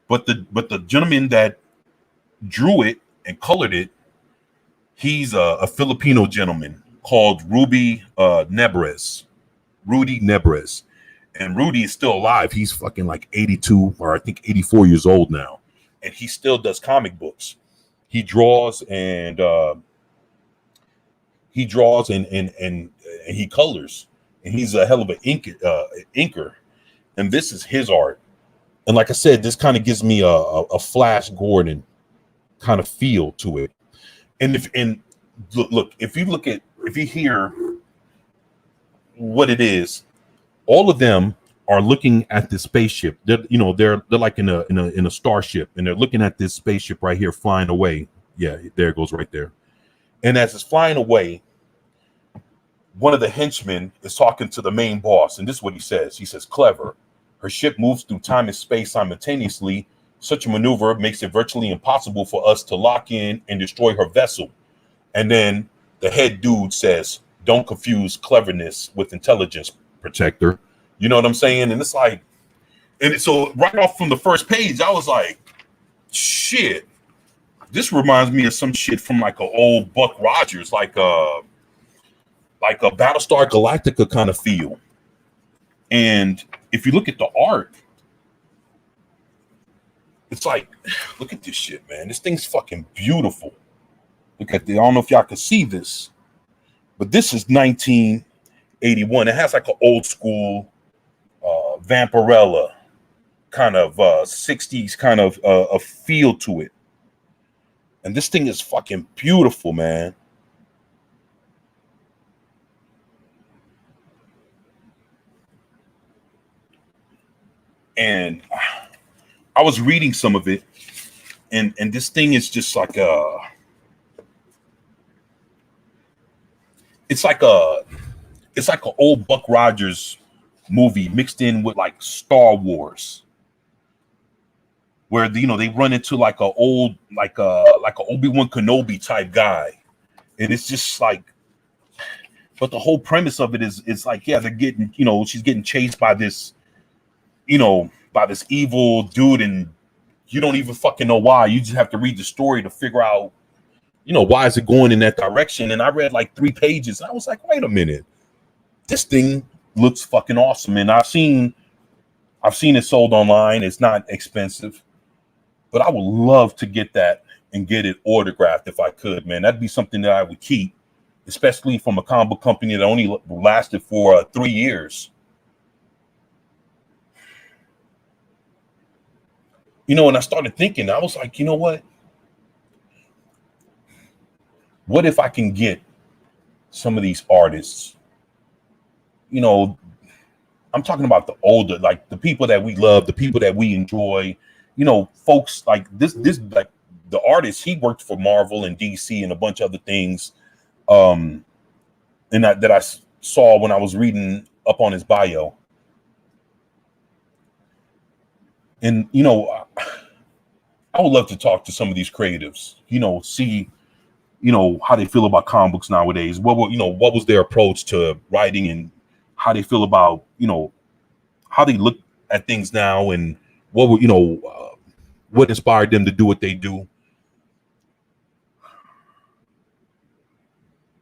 But the gentleman that drew it and colored it, he's a Filipino gentleman called Rudy Nebres. And Rudy is still alive. He's fucking like 82 or I think 84 years old now. And he still does comic books. He draws and he colors. And he's a hell of an inker. And this is his art. And like I said, this kind of gives me a Flash Gordon kind of feel to it. And if you hear what it is, all of them are looking at this spaceship. They're like in a starship, and they're looking at this spaceship right here flying away. Yeah, there it goes right there. And as it's flying away, one of the henchmen is talking to the main boss, and this is what he says. He says, "Clever. Her ship moves through time and space simultaneously. Such a maneuver makes it virtually impossible for us to lock in and destroy her vessel." And then the head dude says, "Don't confuse cleverness with intelligence, Protector." You know what I'm saying? And it's like, and so right off from the first page, I was like, shit, this reminds me of some shit from like an old Buck Rogers, like a Battlestar Galactica kind of feel. And if you look at the art, it's like, look at this shit, man. This thing's fucking beautiful. Look at the, I don't know if y'all can see this, but this is 1981. It has like an old school Vampirella kind of 60s kind of a feel to it. And this thing is fucking beautiful, man. And I was reading some of it, and this thing is just like it's like an old Buck Rogers movie mixed in with like Star Wars, where they run into like a old like a Obi-Wan Kenobi type guy, and it's just like, but the whole premise of it is like, yeah, they're getting, she's getting chased by this, by this evil dude, and you don't even fucking know why. You just have to read the story to figure out, why is it going in that direction. And I read like 3 pages, and I was like, wait a minute, this thing looks fucking awesome. And I've seen it sold online. It's not expensive, but I would love to get that and get it autographed if I could, man. That'd be something that I would keep, especially from a comic book company that only lasted for 3 years. And I started thinking, I was like, you know what? What if I can get some of these artists, I'm talking about the older, like the people that we love, the people that we enjoy, folks like this, like the artist, he worked for Marvel and DC and a bunch of other things. And that I saw when I was reading up on his bio. And, I would love to talk to some of these creatives, see, how they feel about comic books nowadays. What was their approach to writing, and how they feel about, how they look at things now, and what inspired them to do what they do.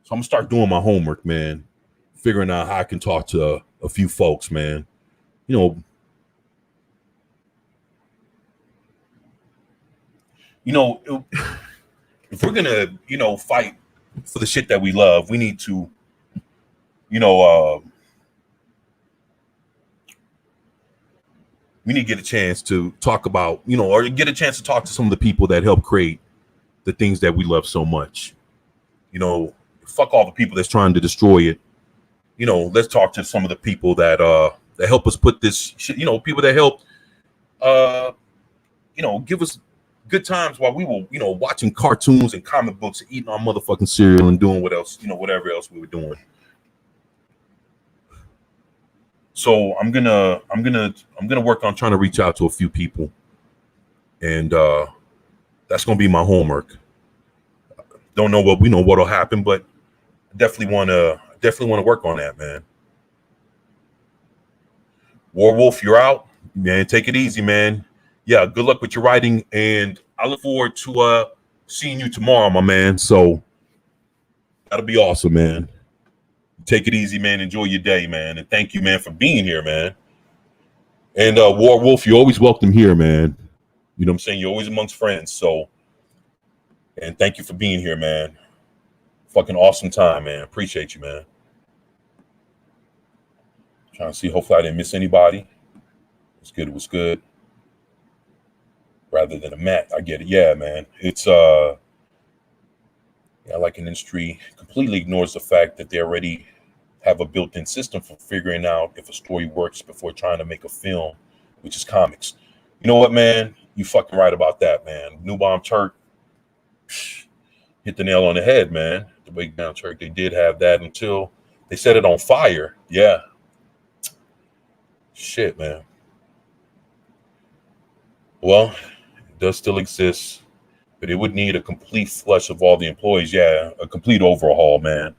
So I'm gonna start doing my homework, man, figuring out how I can talk to a few folks, man. If we're gonna, fight for the shit that we love, we need to, we need to get a chance to talk about, or get a chance to talk to some of the people that help create the things that we love so much. Fuck all the people that's trying to destroy it. Let's talk to some of the people that help us put this shit, people that help give us good times while we were, watching cartoons and comic books and eating our motherfucking cereal and doing whatever else we were doing. So I'm gonna work on trying to reach out to a few people, and that's gonna be my homework. Don't know what'll happen, but definitely want to work on that, man. Warwolf, you're out, man. Take it easy, man. Yeah, good luck with your writing, and I look forward to seeing you tomorrow, my man. So that'll be awesome, man. Take it easy, man. Enjoy your day, man. And thank you, man, for being here, man. And Warwolf, you're always welcome here, man. You know what I'm saying? You're always amongst friends. So, and thank you for being here, man. Fucking awesome time, man. Appreciate you, man. Trying to see. Hopefully I didn't miss anybody. It was good. It was good. Rather than a Matt, I get it. Yeah, man. It's like an industry completely ignores the fact that they already have a built-in system for figuring out if a story works before trying to make a film, which is comics. You know what, man? You fucking right about that, man. New Bomb Turk hit the nail on the head, man. The Breakdown Turk, they did have that until they set it on fire. Yeah. Shit, man. Well, it does still exist, but it would need a complete flush of all the employees. Yeah, a complete overhaul, man.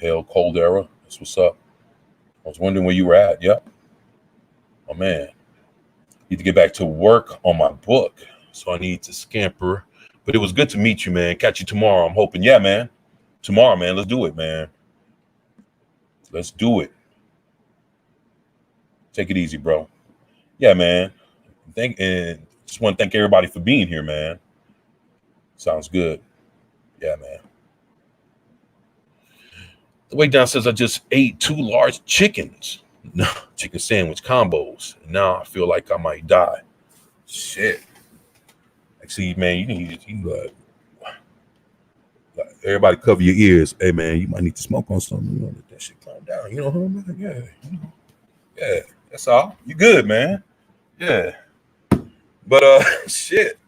Hell, cold era. That's what's up. I was wondering where you were at. Yep. Oh, man. Need to get back to work on my book, so I need to scamper. But it was good to meet you, man. Catch you tomorrow, I'm hoping. Yeah, man. Tomorrow, man. Let's do it, man. Let's do it. Take it easy, bro. Yeah, man. And just want to thank everybody for being here, man. Sounds good. Yeah, man. The Way Down says I just ate 2 large chickens. No, chicken sandwich combos. Now I feel like I might die. Shit. Like, see, man, you need like everybody cover your ears. Hey, man, you might need to smoke on something. You know, let that shit calm down. You know what I mean? Yeah, yeah. That's all. You good, man? Yeah. But shit.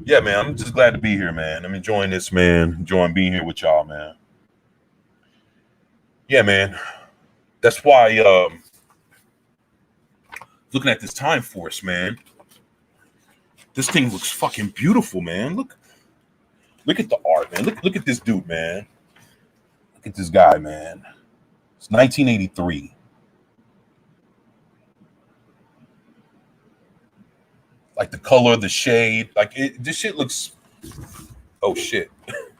Yeah, man. I'm just glad to be here, man. I'm enjoying this, man. Enjoying being here with y'all, man. Yeah, man. That's why looking at this Time Force, man. This thing looks fucking beautiful, man. Look at the art, man. Look at this dude, man. Look at this guy, man. It's 1983. Like the color, the shade, this shit looks. Oh shit,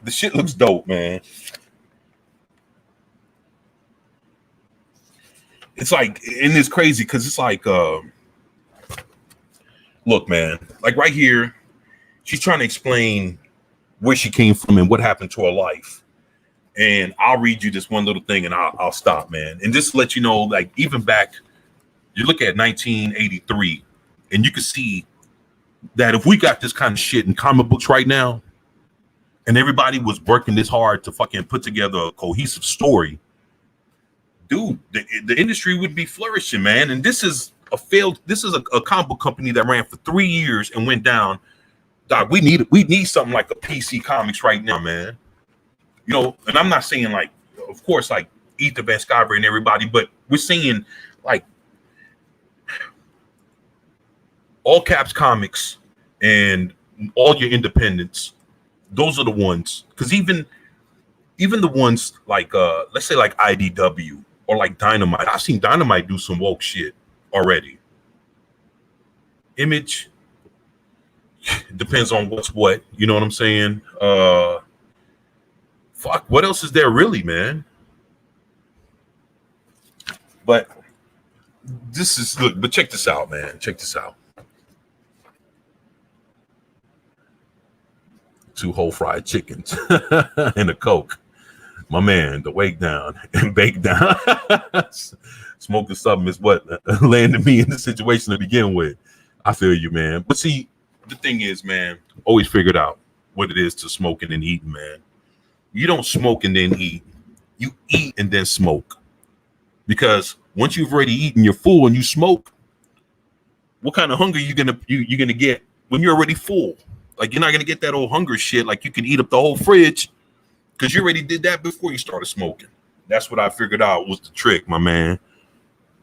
the shit looks dope, man. It's like, and it's crazy because it's like, look, man, like right here, she's trying to explain where she came from and what happened to her life. And I'll read you this one little thing and I'll stop, man. And just to let you know, like, even back, you look at 1983 and you can see that if we got this kind of shit in comic books right now and everybody was working this hard to fucking put together a cohesive story, dude, the industry would be flourishing, man. And this is a comic book company that ran for 3 years and went down. Dog, we need something like a PC Comics right now, man. You know, and I'm not saying like, of course, like Ethan Van Sciver and everybody, but we're seeing like all caps comics and all your independents. Those are the ones, because even the ones like let's say like IDW or like Dynamite. I've seen Dynamite do some woke shit already. Image depends on what's what. You know what I'm saying? Fuck, what else is there really, man? But this is look, but check this out, man. Check this out. 2 whole fried chickens and a Coke. My man, the wake down and bake down. Smoking something is what landed me in the situation to begin with. I feel you, man. But see, the thing is, man, always figured out what it is to smoking and eating, man. You don't smoke and then eat. You eat and then smoke. Because once you've already eaten, you're full and you smoke, what kind of hunger you're gonna get when you're already full? Like, you're not gonna get that old hunger shit. Like, you can eat up the whole fridge because you already did that before you started smoking. That's what I figured out was the trick, my man.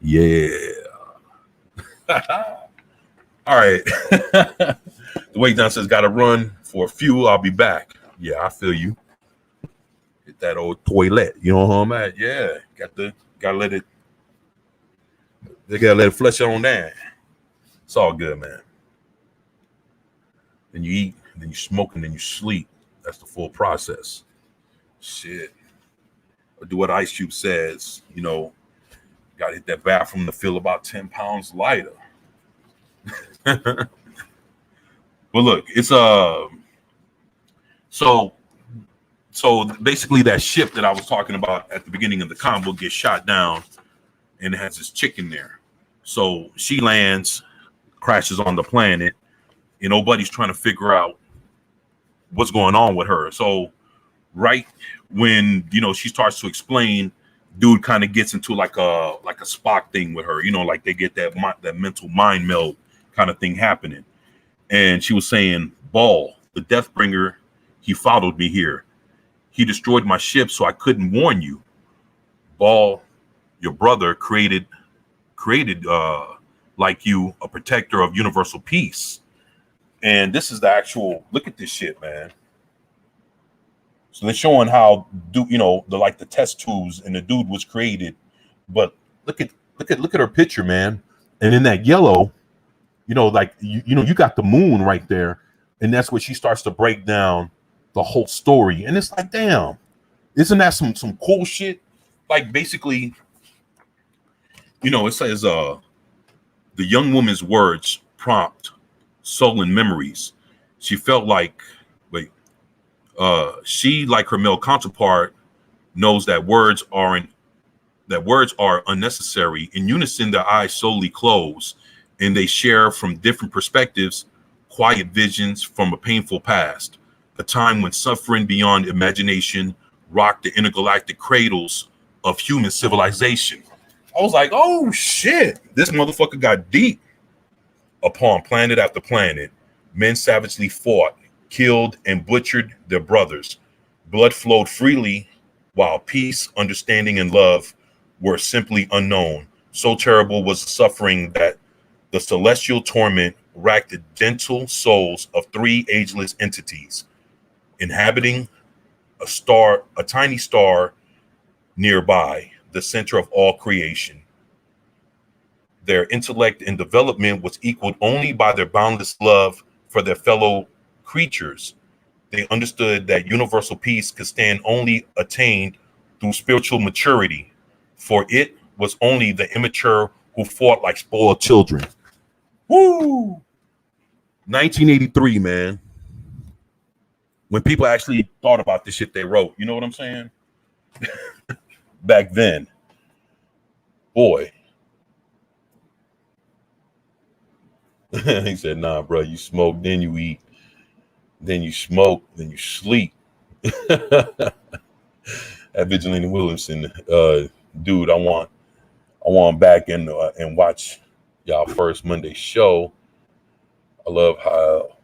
Yeah. All right. The wake down says, gotta run for a few. I'll be back. Yeah, I feel you. Hit that old toilet. You know how I'm at? Yeah. Gotta let it. They gotta let it flush on down. It's all good, man. Then you eat, then you smoke, and then you sleep. That's the full process. Shit. Or do what Ice Cube says. You know, gotta hit that bathroom to feel about 10 pounds lighter. But look, it's so basically that ship that I was talking about at the beginning of the combo gets shot down and it has this chicken there. So she lands, crashes on the planet, and nobody's trying to figure out what's going on with her. So right when, you know, she starts to explain, dude kind of gets into like a Spock thing with her, you know, like they get that mental mind meld kind of thing happening. And she was saying, Ball, the Deathbringer, he followed me here. He destroyed my ship so I couldn't warn you. Ball, your brother created like you, a protector of universal peace. And this is the actual, look at this shit, man. So they're showing how the test tubes and the dude was created. But look at her picture, man. And in that yellow, you know, like you got the moon right there, and that's where she starts to break down the whole story. And it's like, damn, isn't that some cool shit? Like, basically, you know, it says the young woman's words prompt sullen memories. She felt like she, like her male counterpart, knows that words aren't that words are unnecessary. In unison, their eyes slowly close, and they share from different perspectives, quiet visions from a painful past, a time when suffering beyond imagination rocked the intergalactic cradles of human civilization. I was like, oh shit, this motherfucker got deep. Upon planet after planet, men savagely fought, killed, and butchered their brothers. Blood flowed freely, while peace, understanding, and love were simply unknown. So terrible was the suffering that the celestial torment racked the gentle souls of three ageless entities, inhabiting a tiny star nearby, the center of all creation. Their intellect and development was equaled only by their boundless love for their fellow creatures. They understood that universal peace could stand only attained through spiritual maturity, for it was only the immature who fought like spoiled children. Woo! 1983, man. When people actually thought about the shit they wrote, you know what I'm saying? Back then, boy. He said, nah, bro, you smoke, then you eat, then you smoke, then you sleep. That Vigilante Williamson, dude, I want back and watch y'all first Monday show. I love how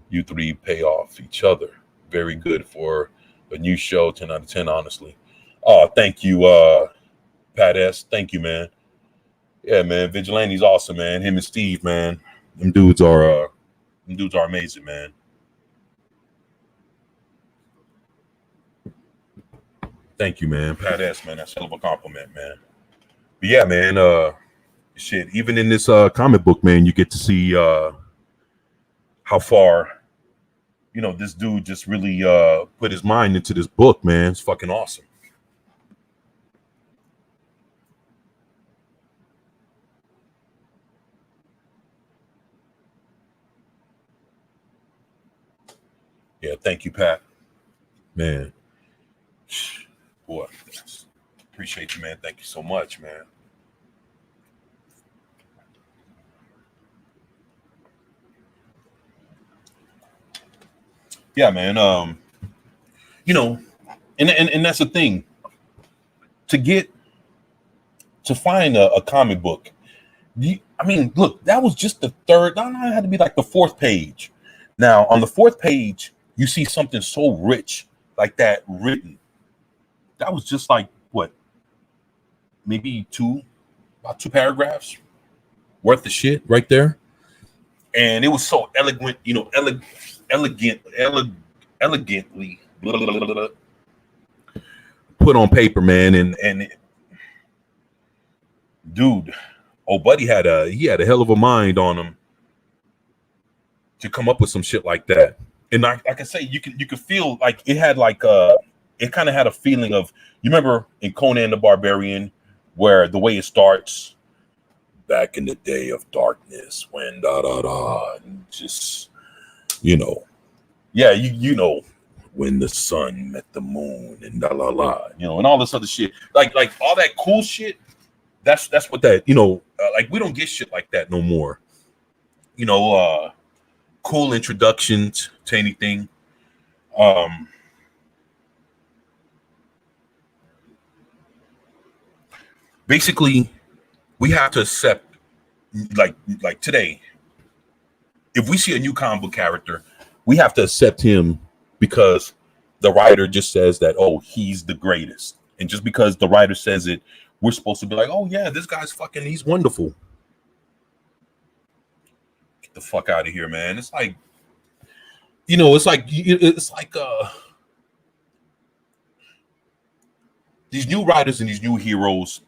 you three pay off each other. Very good for a new show, 10 out of 10, honestly. Oh, thank you, Pat S. Thank you, man. Yeah, man, Vigilante's awesome, man. Him and Steve, man. Them dudes are amazing, man. Thank you, man. Pat S, man. That's a hell of a compliment, man. But yeah, man, shit, even in this comic book, man, you get to see how far, you know, this dude just really put his mind into this book, man. It's fucking awesome. Yeah, thank you, Pat. Man. Boy, appreciate you, man. Thank you so much, man. Yeah, man. You know, and that's the thing. To find a comic book. I mean, look, that was just the third. No, it had to be like the fourth page. Now, on the fourth page, you see something so rich like that written. That was just like what, maybe about two paragraphs worth of shit right there. And it was so elegant, you know, elegantly blah, blah, blah, blah, put on paper, man. And dude, old buddy had a hell of a mind on him to come up with some shit like that. And like I say, you could feel like it had like it kind of had a feeling of, you remember in Conan the Barbarian, where the way it starts, back in the day of darkness, when and just, you know, yeah, you know, when the sun met the moon and you know, and all this other shit, like all that cool shit. That's what that, you know, like we don't get shit like that no more. You know, cool introductions to anything. Basically, we have to accept, like today, if we see a new comic book character, we have to accept him because the writer just says that, oh, he's the greatest. And just because the writer says it, we're supposed to be like, oh yeah, this guy's fucking, he's wonderful. Get the fuck out of here, man. It's like, you know, it's like these new writers and these new heroes,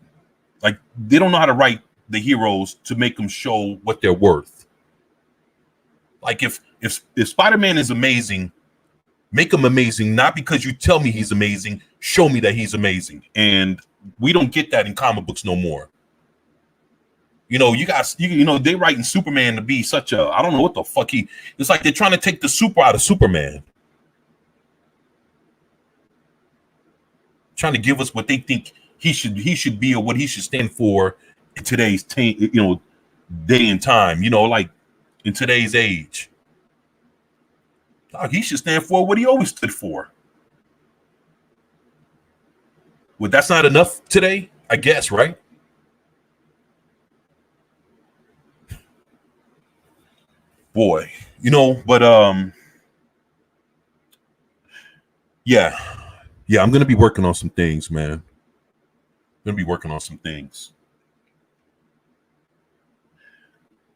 like they don't know how to write the heroes to make them show what they're worth. Like if Spider-Man is amazing, make him amazing, not because you tell me he's amazing, show me that he's amazing. And we don't get that in comic books no more. You know, you know, they writing Superman to be such a, I don't know what the fuck it's like they're trying to take the super out of Superman. Trying to give us what they think he should be what he should stand for in today's day and time. Like in today's age. Dog, he should stand for what he always stood for. Well, that's not enough today, I guess, right? Boy, but yeah. Yeah, I'm gonna be working on some things, man. I'm gonna be working on some things.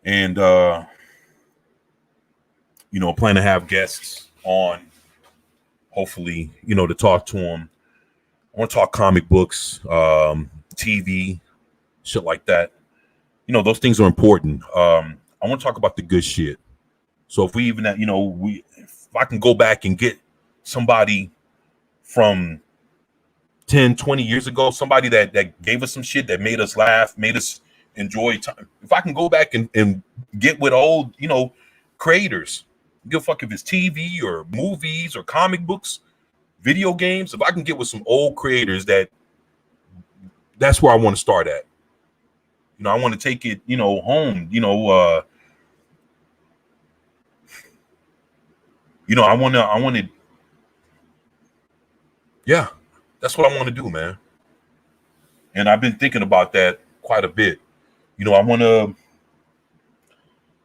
And plan to have guests on, hopefully, to talk to them. I want to talk comic books, TV, shit like that. Those things are important. I want to talk about the good shit. So if we even, if I can go back and get somebody from 10, 20 years ago, somebody that gave us some shit, that made us laugh, made us enjoy time. If I can go back and get with old, creators, give a fuck if it's TV or movies or comic books, video games. If I can get with some old creators, that's where I want to start at. I want to take it, home. I want to. Yeah, that's what I want to do, man. And I've been thinking about that quite a bit. I want to.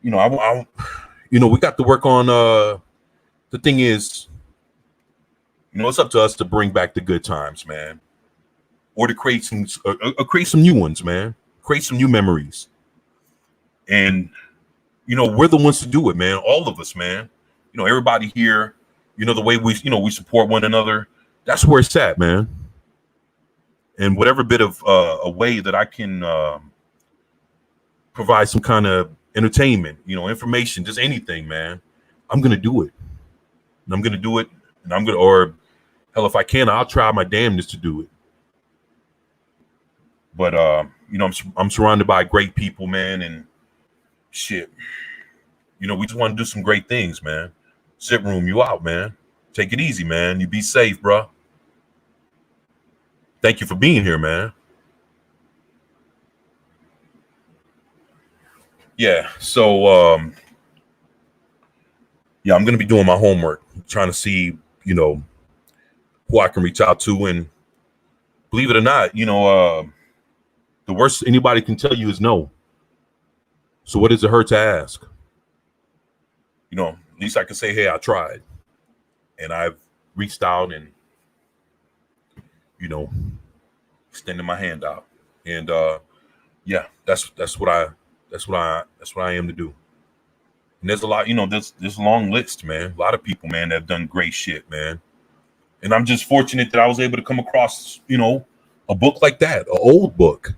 We got to work on. The thing is, it's up to us to bring back the good times, man, or to create some new ones, man. Create some new memories. And we're the ones to do it, man. All of us, man. Everybody here. The way we support one another. That's where it's at, man. And whatever bit of a way that I can provide some kind of entertainment, information, just anything, man. I'm gonna do it. And I'm gonna do it. And or hell, if I can, I'll try my damnedest to do it. But I'm surrounded by great people, man, and shit. We just want to do some great things, man. Sit room, you out, man. Take it easy, man. You be safe, bro. Thank you for being here, man. Yeah, so I'm gonna be doing my homework, trying to see, who I can reach out to, and believe it or not, the worst anybody can tell you is no. So what does it hurt to ask? At least I can say, hey, I tried, and I've reached out and extending my hand out. And that's what I aim to do. And there's a lot, there's a long list, man. A lot of people, man, that have done great shit, man. And I'm just fortunate that I was able to come across, a book like that, an old book.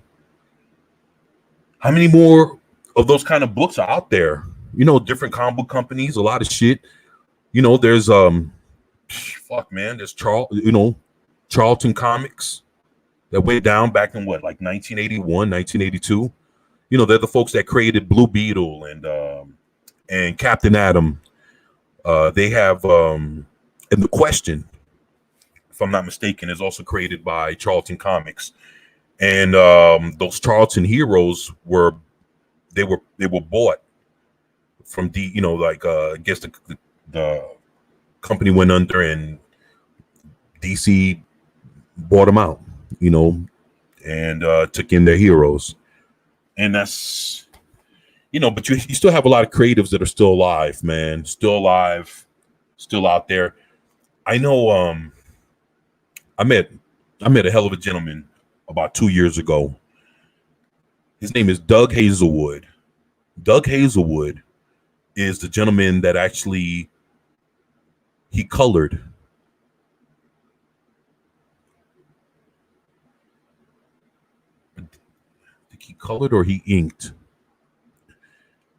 How many more of those kind of books are out there? Different comic book companies, a lot of shit. There's fuck, man. There's Charlton Comics that went down back in what, like 1981, 1982. They're the folks that created Blue Beetle and Captain Atom. They have and The Question, if I'm not mistaken, is also created by Charlton Comics. And those Charlton heroes were bought from I guess the company went under and DC bought them out, and took in their heroes. And that's, but you still have a lot of creatives that are still alive, man. Still alive, still out there. I know I met a hell of a gentleman about 2 years ago. His name is Doug Hazelwood. Doug Hazelwood is the gentleman that actually he colored or he inked.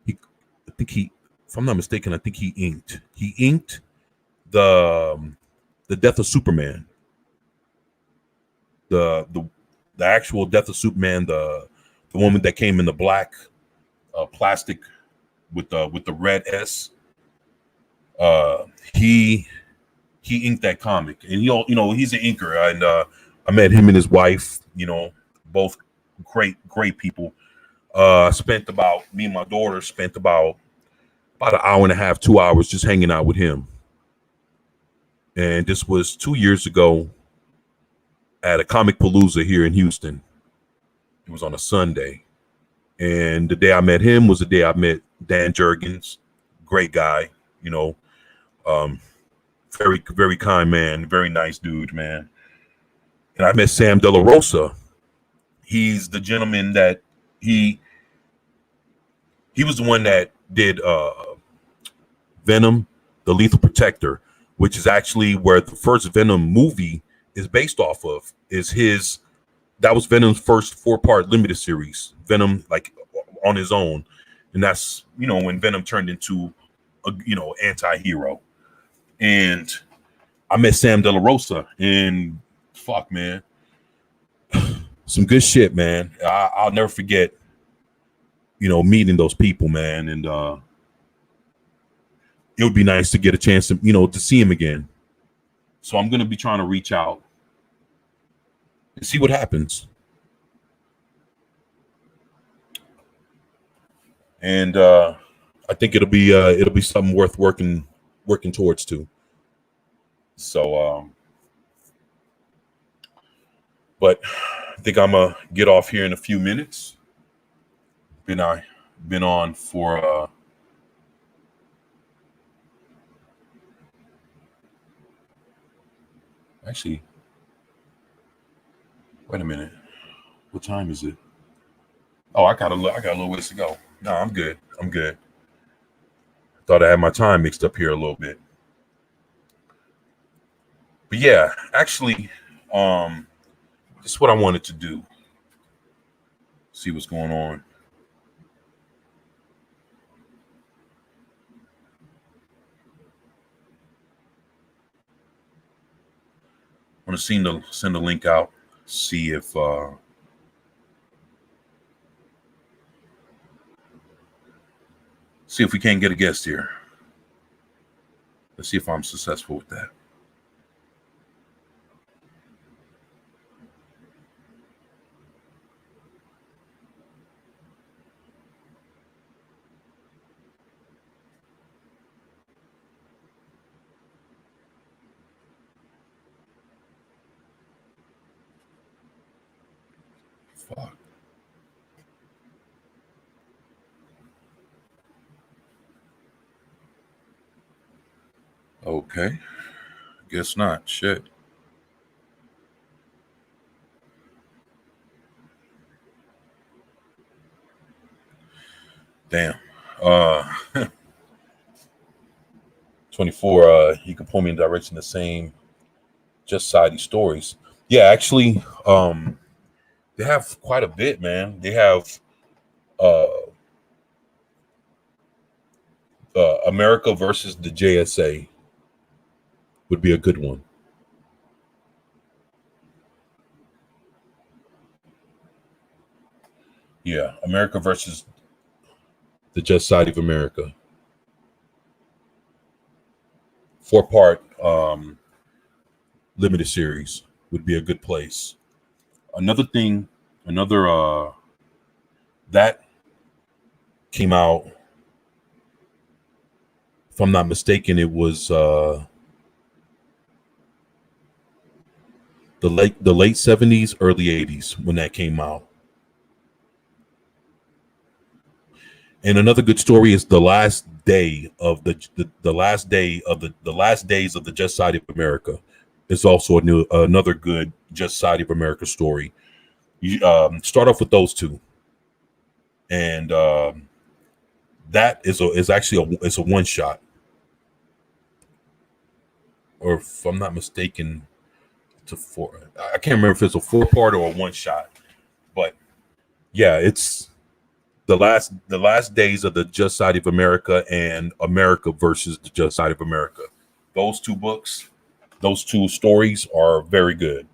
If I'm not mistaken, I think he inked. He inked the death of Superman. The actual death of Superman, the woman that came in the black plastic with the red S. He inked that comic, and he's an inker, and I met him and his wife. Both great people. Me and my daughter spent about an hour and a half, 2 hours just hanging out with him. And this was 2 years ago at a Comic Palooza here in Houston. It was on a Sunday. And the day I met him was the day I met Dan Jurgens. Great guy, very, very kind man, very nice dude, man. And I met Sam De La Rosa. He's the gentleman that he was the one that did Venom, the Lethal Protector, which is actually where the first Venom movie is based off of. That was Venom's first 4-part limited series, Venom like on his own. And that's, when Venom turned into a, anti-hero. And I met Sam De La Rosa, and fuck, man, some good shit, man. I'll never forget, meeting those people, man. And it would be nice to get a chance to, to see him again. So I'm going to be trying to reach out and see what happens. And I think it'll be something worth working towards too. So, but I think I'm gonna get off here in a few minutes. Been on for actually. Wait a minute. What time is it? Oh, I got a little ways to go. No, I'm good. Thought I had my time mixed up here a little bit. But yeah, actually, this is what I wanted to do. See what's going on. I want to send the link out. See if we can't get a guest here. Let's see if I'm successful with that. Fuck. Okay. Guess not. Shit. Damn. 24, you can pull me in the direction of the same Just Society stories. Yeah, actually, they have quite a bit, man. They have America versus the JSA would be a good one. Yeah, America versus the Just Society of America. 4-part limited series would be a good place. Another that came out, if I'm not mistaken, it was the late 70s, early 80s when that came out. And another good story is the last day of the last days of the Just Society of America. It's also another good Just Society of America story. You start off with those two, and that is actually a one shot, or if I'm not mistaken, it's a 4. I can't remember if it's a 4-part or a one shot, but yeah, it's the last days of the Just Society of America and America versus the Just Society of America. Those two books, those two stories are very good.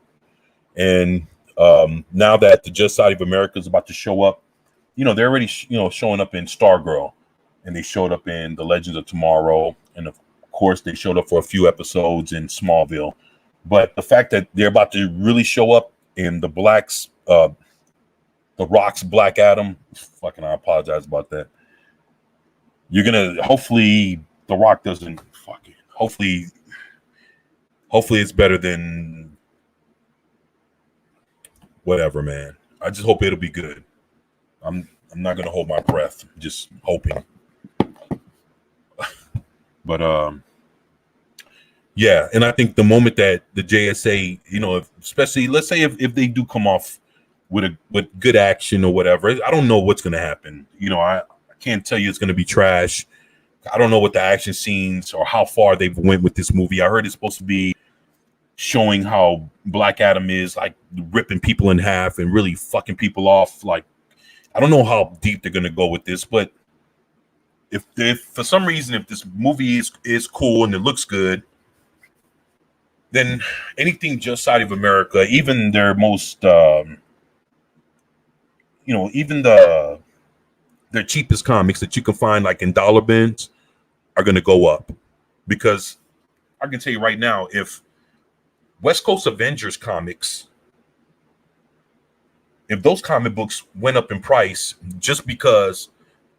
And now that the Just Society of America is about to show up, they're already showing up in Stargirl, and they showed up in the Legends of Tomorrow, and of course they showed up for a few episodes in Smallville. But the fact that they're about to really show up in the Rock's Black Adam, fucking, I apologize about that. You're gonna, hopefully the Rock doesn't fucking, hopefully it's better than whatever, man. I just hope it'll be good. I'm not gonna hold my breath, just hoping. But yeah, and I think the moment that the JSA, especially let's say if they do come off with good action or whatever, I don't know what's gonna happen. I can't tell you it's gonna be trash. I don't know what the action scenes or how far they've went with this movie. I heard it's supposed to be showing how Black Adam is like ripping people in half and really fucking people off. Like, I don't know how deep they're gonna go with this, but if for some reason if this movie is cool and it looks good, then anything just side of America, even their most even their cheapest comics that you can find like in dollar bins are going to go up. Because I can tell you right now, if West Coast Avengers comics, if those comic books went up in price just because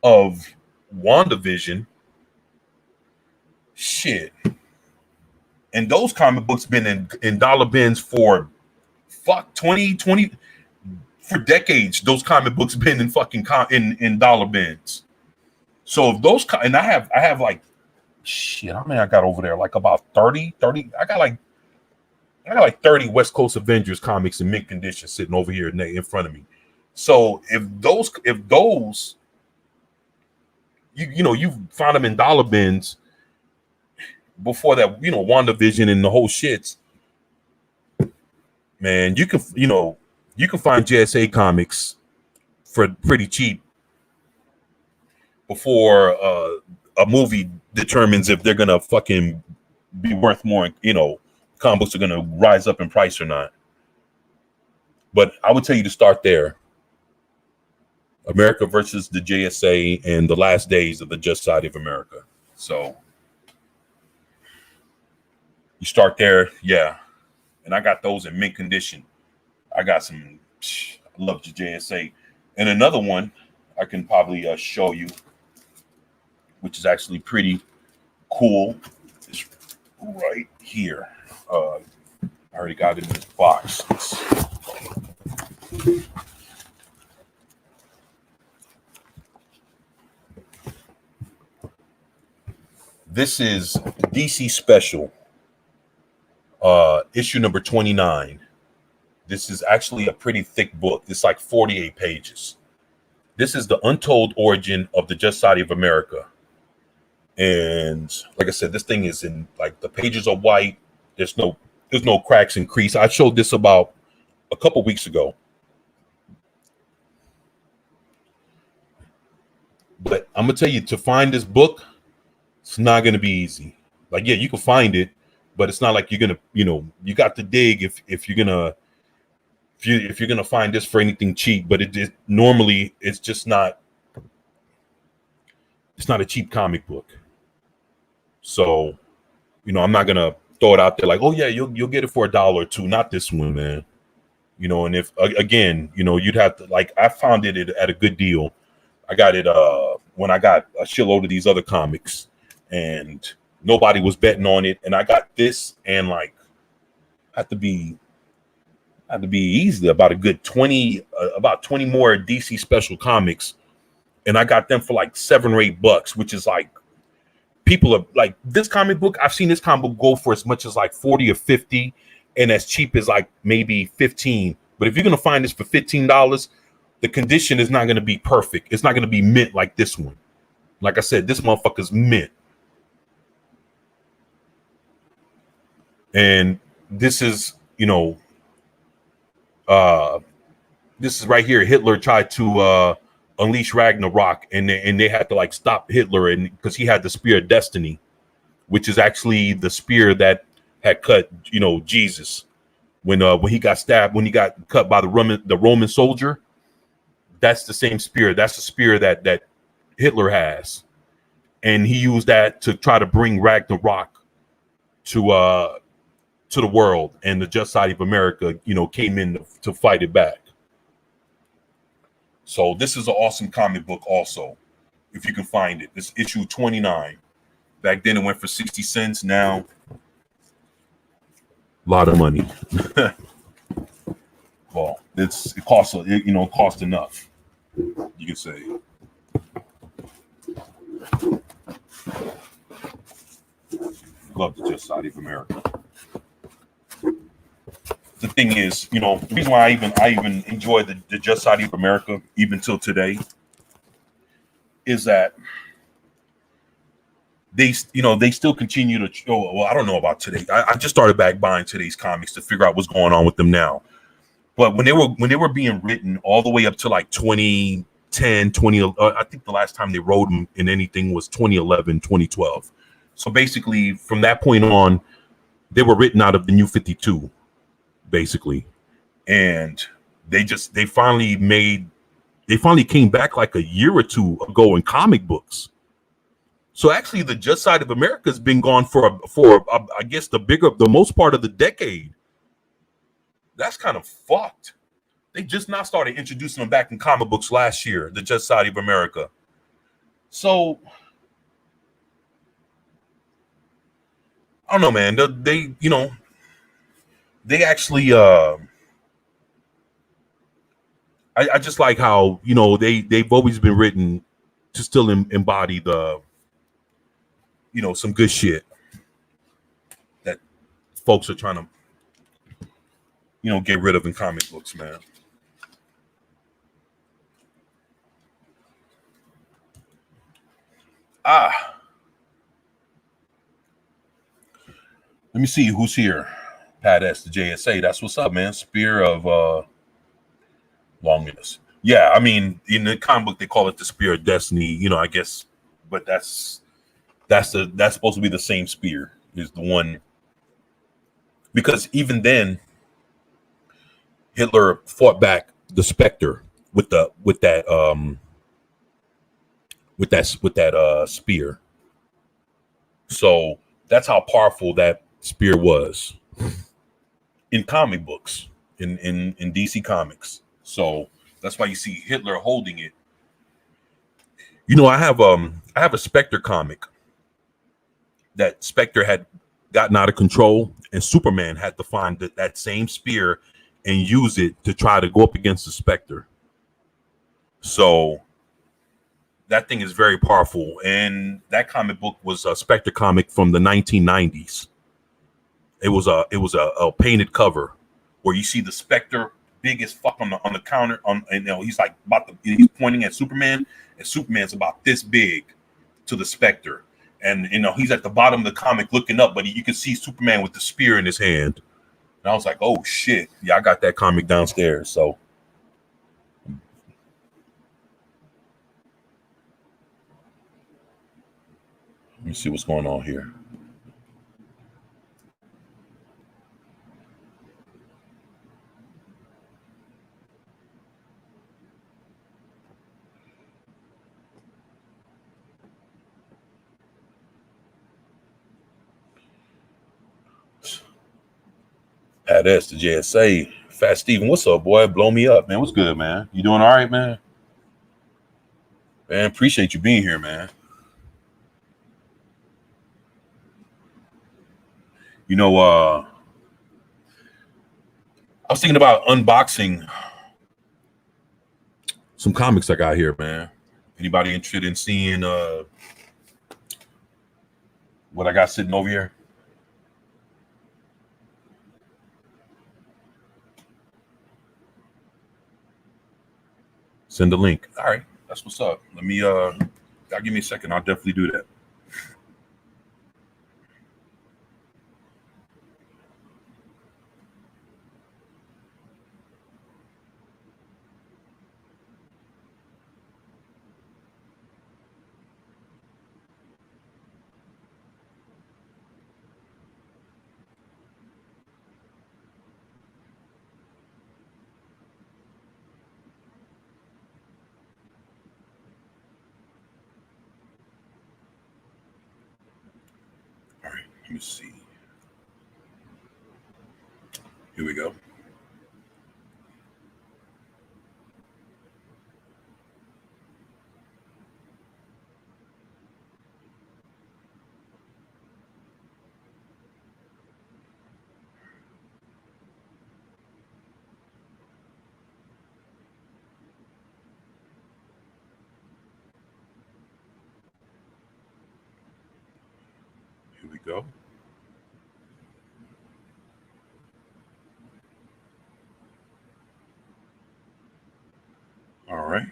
of WandaVision, shit, and those comic books been in dollar bins for 20 for decades. Those comic books been in fucking in dollar bins. So if those and I have like shit, I mean, I got over there like about 30. I got like 30 West Coast Avengers comics in mint condition sitting over here in front of me. So if those you found them in dollar bins before that, WandaVision and the whole shits, man, you can find JSA comics for pretty cheap before a movie determines if they're gonna fucking be worth more. Comic books are gonna rise up in price or not. But I would tell you to start there. America versus the JSA and the last days of the Just Side of America. So you start there, yeah. And I got those in mint condition. I got some. I love the JSA, and another one I can probably show you, which is actually pretty cool. It's right here. I already got it in this box. This is DC Special, issue number 29. This is actually a pretty thick book. It's like 48 pages. This is the untold origin of the Just Side of America. And like I said, this thing is in, like, the pages are white. There's no cracks and crease. I showed this about a couple weeks ago. But I'm gonna tell you, to find this book, it's not gonna be easy. Like, yeah, you can find it, but it's not like you're gonna, you got to dig if you're gonna find this for anything cheap. But it normally it's just not. It's not a cheap comic book. So, I'm not gonna throw it out there like, oh yeah, you'll get it for $1 or $2. Not this one, man. And if again, you'd have to, like, I found it at a good deal. I got it when I got a shitload of these other comics, and nobody was betting on it. And I got this, and like, had to be easily about a good 20 more DC Special comics, and I got them for like $7 or $8, which is like, people are like, this comic book, I've seen this comic book go for as much as like 40 or 50, and as cheap as like maybe 15. But if you're gonna find this for $15, the condition is not gonna be perfect. It's not gonna be mint like this one. Like I said, this motherfucker's mint. And this is, this is right here. Hitler tried to unleash Ragnarok, and they had to like stop Hitler, and because he had the spear of destiny, which is actually the spear that had cut Jesus when he got stabbed, when he got cut by the Roman soldier. That's the same spear. That's the spear that Hitler has, and he used that to try to bring Ragnarok to to the world, and the Just Society of America, came in to fight it back. So this is an awesome comic book also, if you can find it. This issue 29. Back then it went for 60 cents. Now, a lot of money. Well, it costs enough, you can say. Love the Just Society of America. The thing is, the reason why I even enjoy the Just Society of America even till today is that they still continue to show. Well, I don't know about today. I just started back buying today's comics to figure out what's going on with them now. But when they were being written all the way up to like 2010, I think the last time they wrote them in anything was 2011, 2012. So basically, from that point on, they were written out of the New 52, basically, and they finally came back like a year or two ago in comic books. So actually, the Just Side of America has been gone for I guess the most part of the decade. That's kind of fucked. They just now started introducing them back in comic books last year, the Just Society of America. So I don't know, man. They actually I just like how they've always been written to still embody the some good shit that folks are trying to get rid of in comic books, man. Let me see who's here. Pat S, the JSA. That's what's up, man. Spear of Longinus. Yeah, I mean, in the comic book they call it the Spear of Destiny, I guess, but that's supposed to be the same spear, is the one, because even then Hitler fought back the Spectre with that spear. So that's how powerful that spear was in comic books, in DC Comics. So that's why you see Hitler holding it. I have a Spectre comic that Spectre had gotten out of control, and Superman had to find that same spear and use it to try to go up against the Spectre. So that thing is very powerful, and that comic book was a Spectre comic from the 1990s. It was a painted cover where you see the Spectre big as fuck on the counter and he's like he's pointing at Superman, and Superman's about this big to the Spectre, and he's at the bottom of the comic looking up, but you can see Superman with the spear in his hand. And I was like, oh shit, yeah, I got that comic downstairs. So let me see what's going on here. Pat S, the JSA. Fat Steven, what's up, boy? Blow me up, man. What's good, man? You doing all right, man? Man, appreciate you being here, man. I was thinking about unboxing some comics I got here, man. Anybody interested in seeing what I got sitting over here? Send a link. All right, that's what's up. Let me give me a second. I'll definitely do that. All right, let me see. Here we go. Here we go. All right.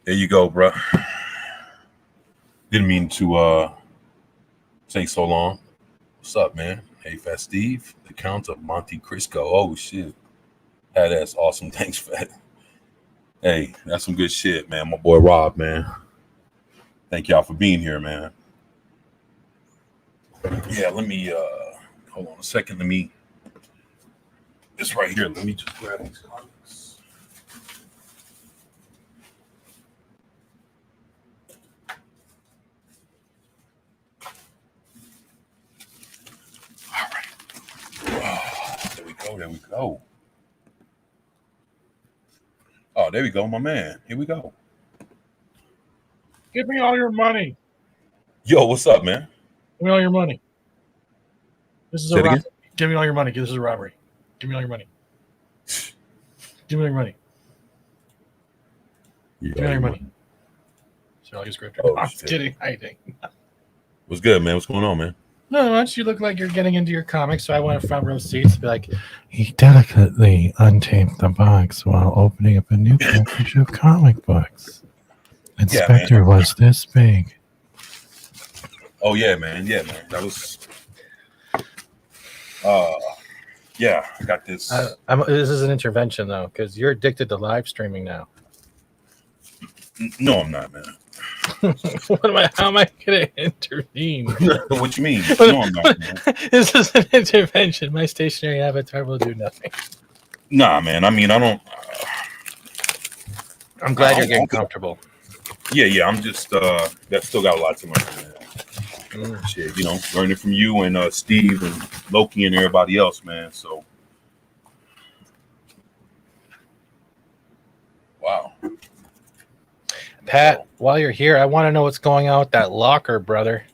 There you go, bro. Didn't mean to take so long. What's up, man? Hey, Fat Steve, the Count of Monte Cristo. Oh shit, that's awesome. Thanks, Fat. Hey, that's some good shit, man. My boy Rob, man. Thank y'all for being here, man. Yeah, let me hold on a second. Let me this right here. Let me just grab these comics. All right. Oh, there we go. There we go. Oh, there we go, my man. Here we go. Give me all your money. Yo, what's up, man? Give me all your money. This is Say a it again? robbery. Give me all your money. This is a robbery. Give me all your money. Give me all your money. Yeah, Give me all your money. So I'll just grab Oh, I'm shit. kidding. I think. What's good, man? What's going on, man? No, once you look like you're getting into your comics, so I want a front row seats to be like, he delicately untaped the box while opening up a new package of comic books. Inspector was this big. Oh yeah, man. Yeah, man. That was yeah, I got this. This is an intervention though, because you're addicted to live streaming now. No, I'm not, man. How am I going to intervene? What you mean? No, I'm not, man. This is an intervention. My stationary avatar will do nothing. Nah, man. I mean, I don't. I'm glad you're getting comfortable. Yeah. I'm just that still got a lot to learn, man. Shit, learning from you and Steve and Loki and everybody else, man. So, wow. Pat, while you're here, I want to know what's going on with that locker, brother.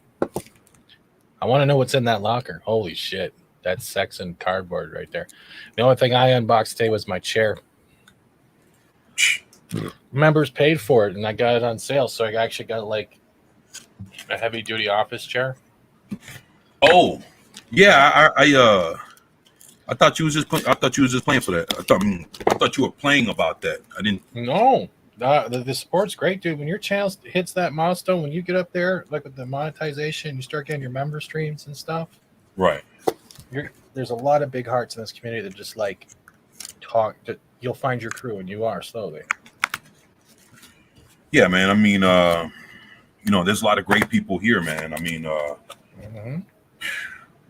I want to know what's in that locker. Holy shit. That's sex and cardboard right there. The only thing I unboxed today was my chair. Members paid for it, and I got it on sale, so I actually got like a heavy-duty office chair. Oh, yeah. I thought you was just. I thought you was just playing for that. I thought you were playing about that. I didn't. No. The support's great, dude. When your channel hits that milestone, when you get up there, like with the monetization, you start getting your member streams and stuff. Right. There's a lot of big hearts in this community that just like talk. You'll find your crew, and you are slowly. Yeah, man. I mean, there's a lot of great people here, man. I mean,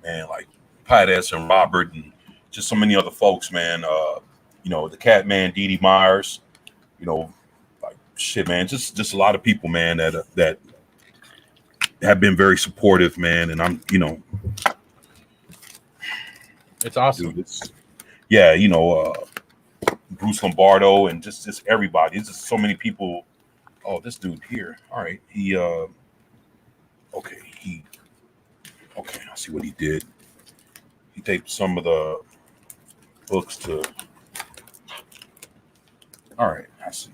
man, like Pat S. and Robert and just so many other folks, man. The Cat Man, Dee Dee Myers, like shit, man. Just a lot of people, man, that have been very supportive, man. And I'm, it's awesome. Dude, Bruce Lombardo and just everybody. It's just so many people. Oh, this dude here. All right. Okay, I see what he did. He taped some of the books to. All right, I see.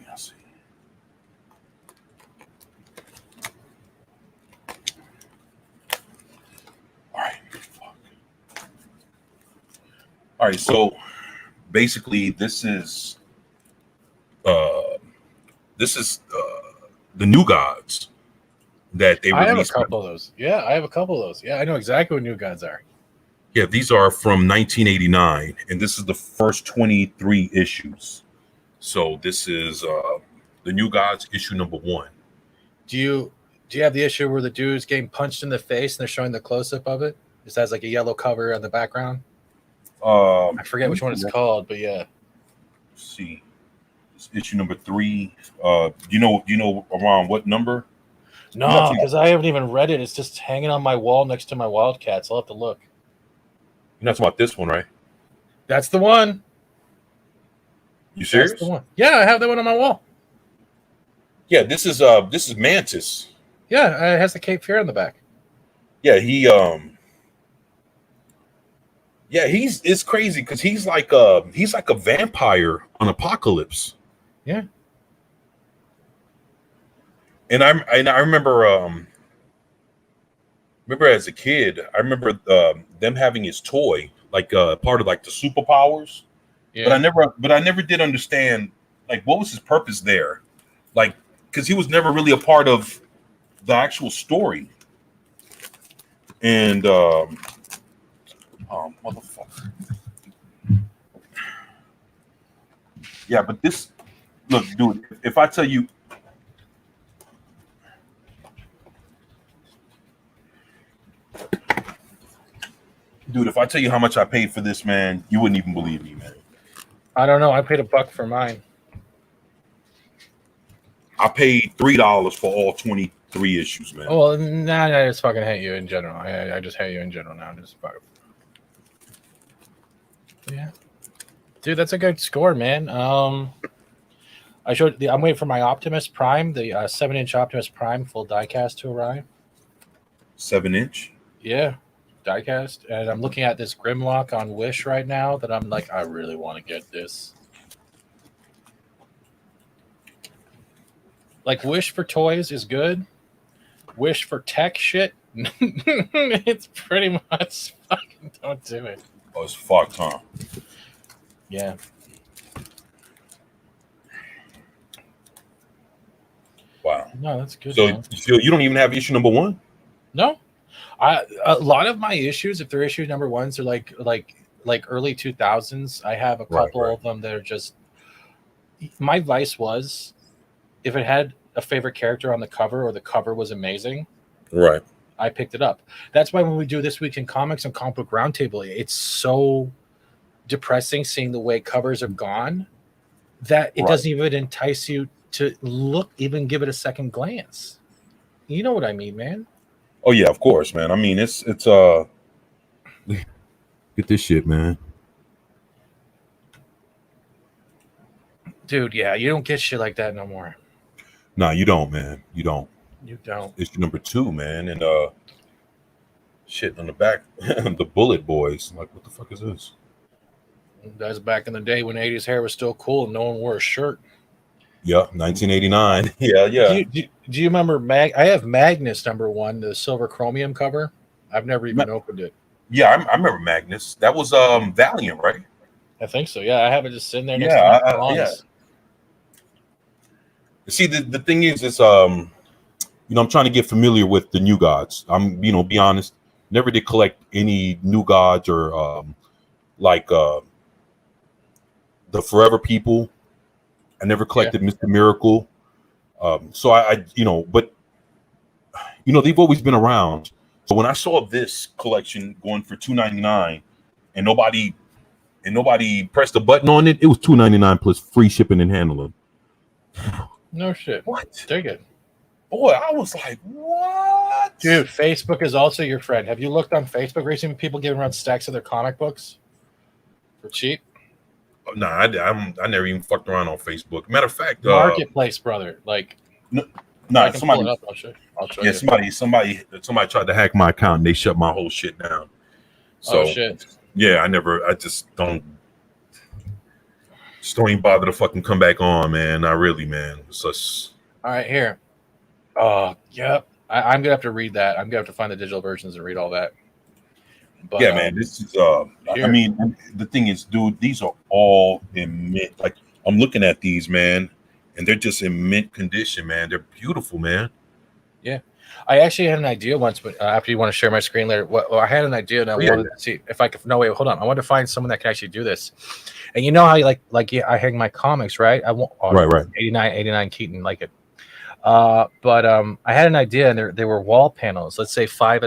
All right, so basically this is the New Gods that they released. I have a couple of those. Yeah, I have a couple of those. Yeah, I know exactly what New Gods are. Yeah, these are from 1989, and this is the first 23 issues. So this is the New Gods issue number 1. Do you have the issue where the dude's getting punched in the face and they're showing the close-up of it? This has like a yellow cover on the background. I forget which one it's called, but yeah. Let's see. It's issue number 3. Do you know around what number? No, because I haven't even read it. It's just hanging on my wall next to my Wildcats. I'll have to look. You're not talking about this one, right? That's the one. You serious? That's the one. Yeah, I have that one on my wall. Yeah, this is Mantis. Yeah, it has the Cape Fear on the back. Yeah, it's crazy because he's like a vampire on Apocalypse. Yeah. And I remember as a kid, I remember them having his toy, like part of like the superpowers. Yeah. But I never did understand like what was his purpose there. Like, because he was never really a part of the actual story. And motherfucker. Yeah, but this, look, dude, if I tell you, how much I paid for this, man, you wouldn't even believe me, man. I don't know. I paid $1 for mine. I paid $3 for all 23 issues, man. Well, nah, I just fucking hate you in general. I just hate you in general now. Just fuck. Yeah, dude, that's a good score, man. I'm waiting for my Optimus Prime, the 7-inch Optimus Prime full diecast to arrive. 7-inch? Yeah, diecast. And I'm looking at this Grimlock on Wish right now that I'm like, I really want to get this. Like, Wish for toys is good. Wish for tech shit, it's pretty much fucking don't do it. Oh, it's fucked, huh? Yeah. Wow. No, that's good. So you don't even have issue number 1? No. A lot of my issues, if they're issue number 1s, are like early 2000s. I have a couple of them that are just. My vice was, if it had a favorite character on the cover or the cover was amazing, right, I picked it up. That's why when we do This Week in Comics and Comic Book Roundtable, it's so depressing seeing the way covers have gone that it doesn't even entice you to even give it a second glance. You know what I mean, man? Oh yeah, of course, man. I mean, it's get this shit, man. Dude, yeah, you don't get shit like that no more. Nah, you don't, man. You don't. You don't. Issue number 2, man, and shit on the back, the Bullet Boys. Like, what the fuck is this? That's back in the day when 80s hair was still cool and no one wore a shirt. Yeah, 1989. Yeah. Do you remember I have Magnus number 1, the silver chromium cover. I've never even opened it. Yeah, I remember Magnus. That was Valiant, right? I think so. Yeah, I have it just sitting there. Yeah. See, the thing is, I'm trying to get familiar with the New Gods. I'm, be honest, never did collect any New Gods or the Forever People. I never collected Mr. Miracle. So I but they've always been around. So when I saw this collection going for $2.99 and nobody pressed a button on it, it was $2.99 plus free shipping and handling. No shit. What? Take it. Boy, I was like, what? Dude, Facebook is also your friend. Have you looked on Facebook recently? People giving around stacks of their comic books for cheap? No, I never even fucked around on Facebook. Matter of fact, Marketplace, brother. Like, somebody. I'll show you. Somebody tried to hack my account and they shut my whole shit down. So, shit. Yeah, I just don't even bother to fucking come back on, man. Not really, man. All right, here. Oh, yep. I'm gonna have to read that. I'm gonna have to find the digital versions and read all that. But, yeah, man. This is I mean, the thing is, dude, these are all in mint. Like, I'm looking at these, man, and they're just in mint condition, man. They're beautiful, man. Yeah. I actually had an idea once, but after you want to share my screen later, I had an idea and I wanted to see if I could. No, wait, hold on. I wanted to find someone that can actually do this. And you know how I hang my comics, right? I won't. Right. 89 Keaton, like it. But I had an idea, and they were wall panels. Let's say 5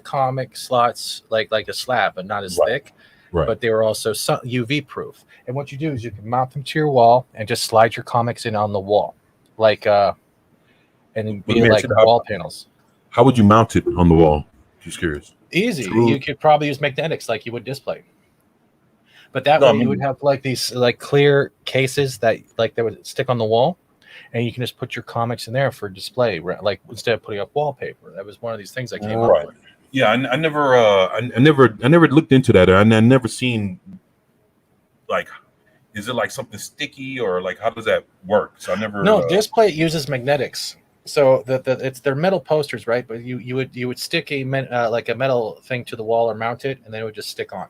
comic slots, like a slab, but not as thick. Right. but they were also UV proof. And what you do is you can mount them to your wall and just slide your comics in on the wall, like and be man, like wall panels. How would you mount it on the wall? Just curious. Easy. True. You could probably use magnetics like you would display. But that way you would have like these like clear cases that like they would stick on the wall, and you can just put your comics in there for display, like instead of putting up wallpaper. That was one of these things I came up with. Yeah, I never looked into that. I never seen like, is it like something sticky or like how does that work? So I never. No, display uses magnetics. So it's they're metal posters, right? But you would stick like a metal thing to the wall or mount it, and then it would just stick on.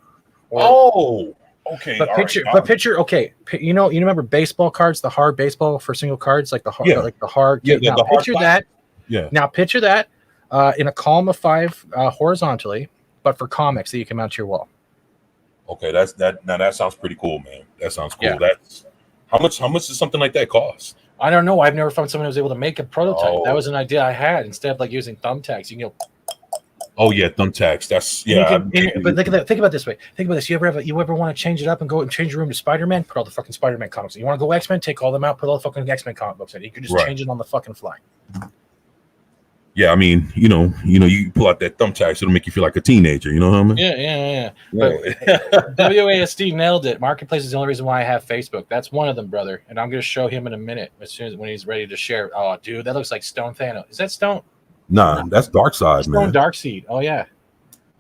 Okay. But picture. Okay, you remember baseball cards, the hard baseball for single cards, like the hard, Yeah. Now picture that. Yeah. Now picture that in a column of 5 horizontally, but for comics that you can mount to your wall. Okay, that. Now that sounds pretty cool, man. That sounds cool. Yeah. That's how much does something like that cost? I don't know. I've never found someone who was able to make a prototype. Oh. That was an idea I had. Instead of like using thumbtacks, you can go. Oh yeah, thumbtacks. That's But look at that. Think about it this way. Think about this. You ever want to change it up and go and change your room to Spider-Man? Put all the fucking Spider-Man comics. You want to go X-Men? Take all them out. Put all the fucking X-Men comic books in. You can just change it on the fucking fly. Yeah, I mean, you pull out that thumbtacks, it'll make you feel like a teenager. You know what I mean? Yeah. But WASD nailed it. Marketplace is the only reason why I have Facebook. That's one of them, brother. And I'm going to show him in a minute when he's ready to share. Oh, dude, that looks like Stone Thanos. Is that Stone? Nah, that's Darkseid, man. Darkseid. Oh yeah,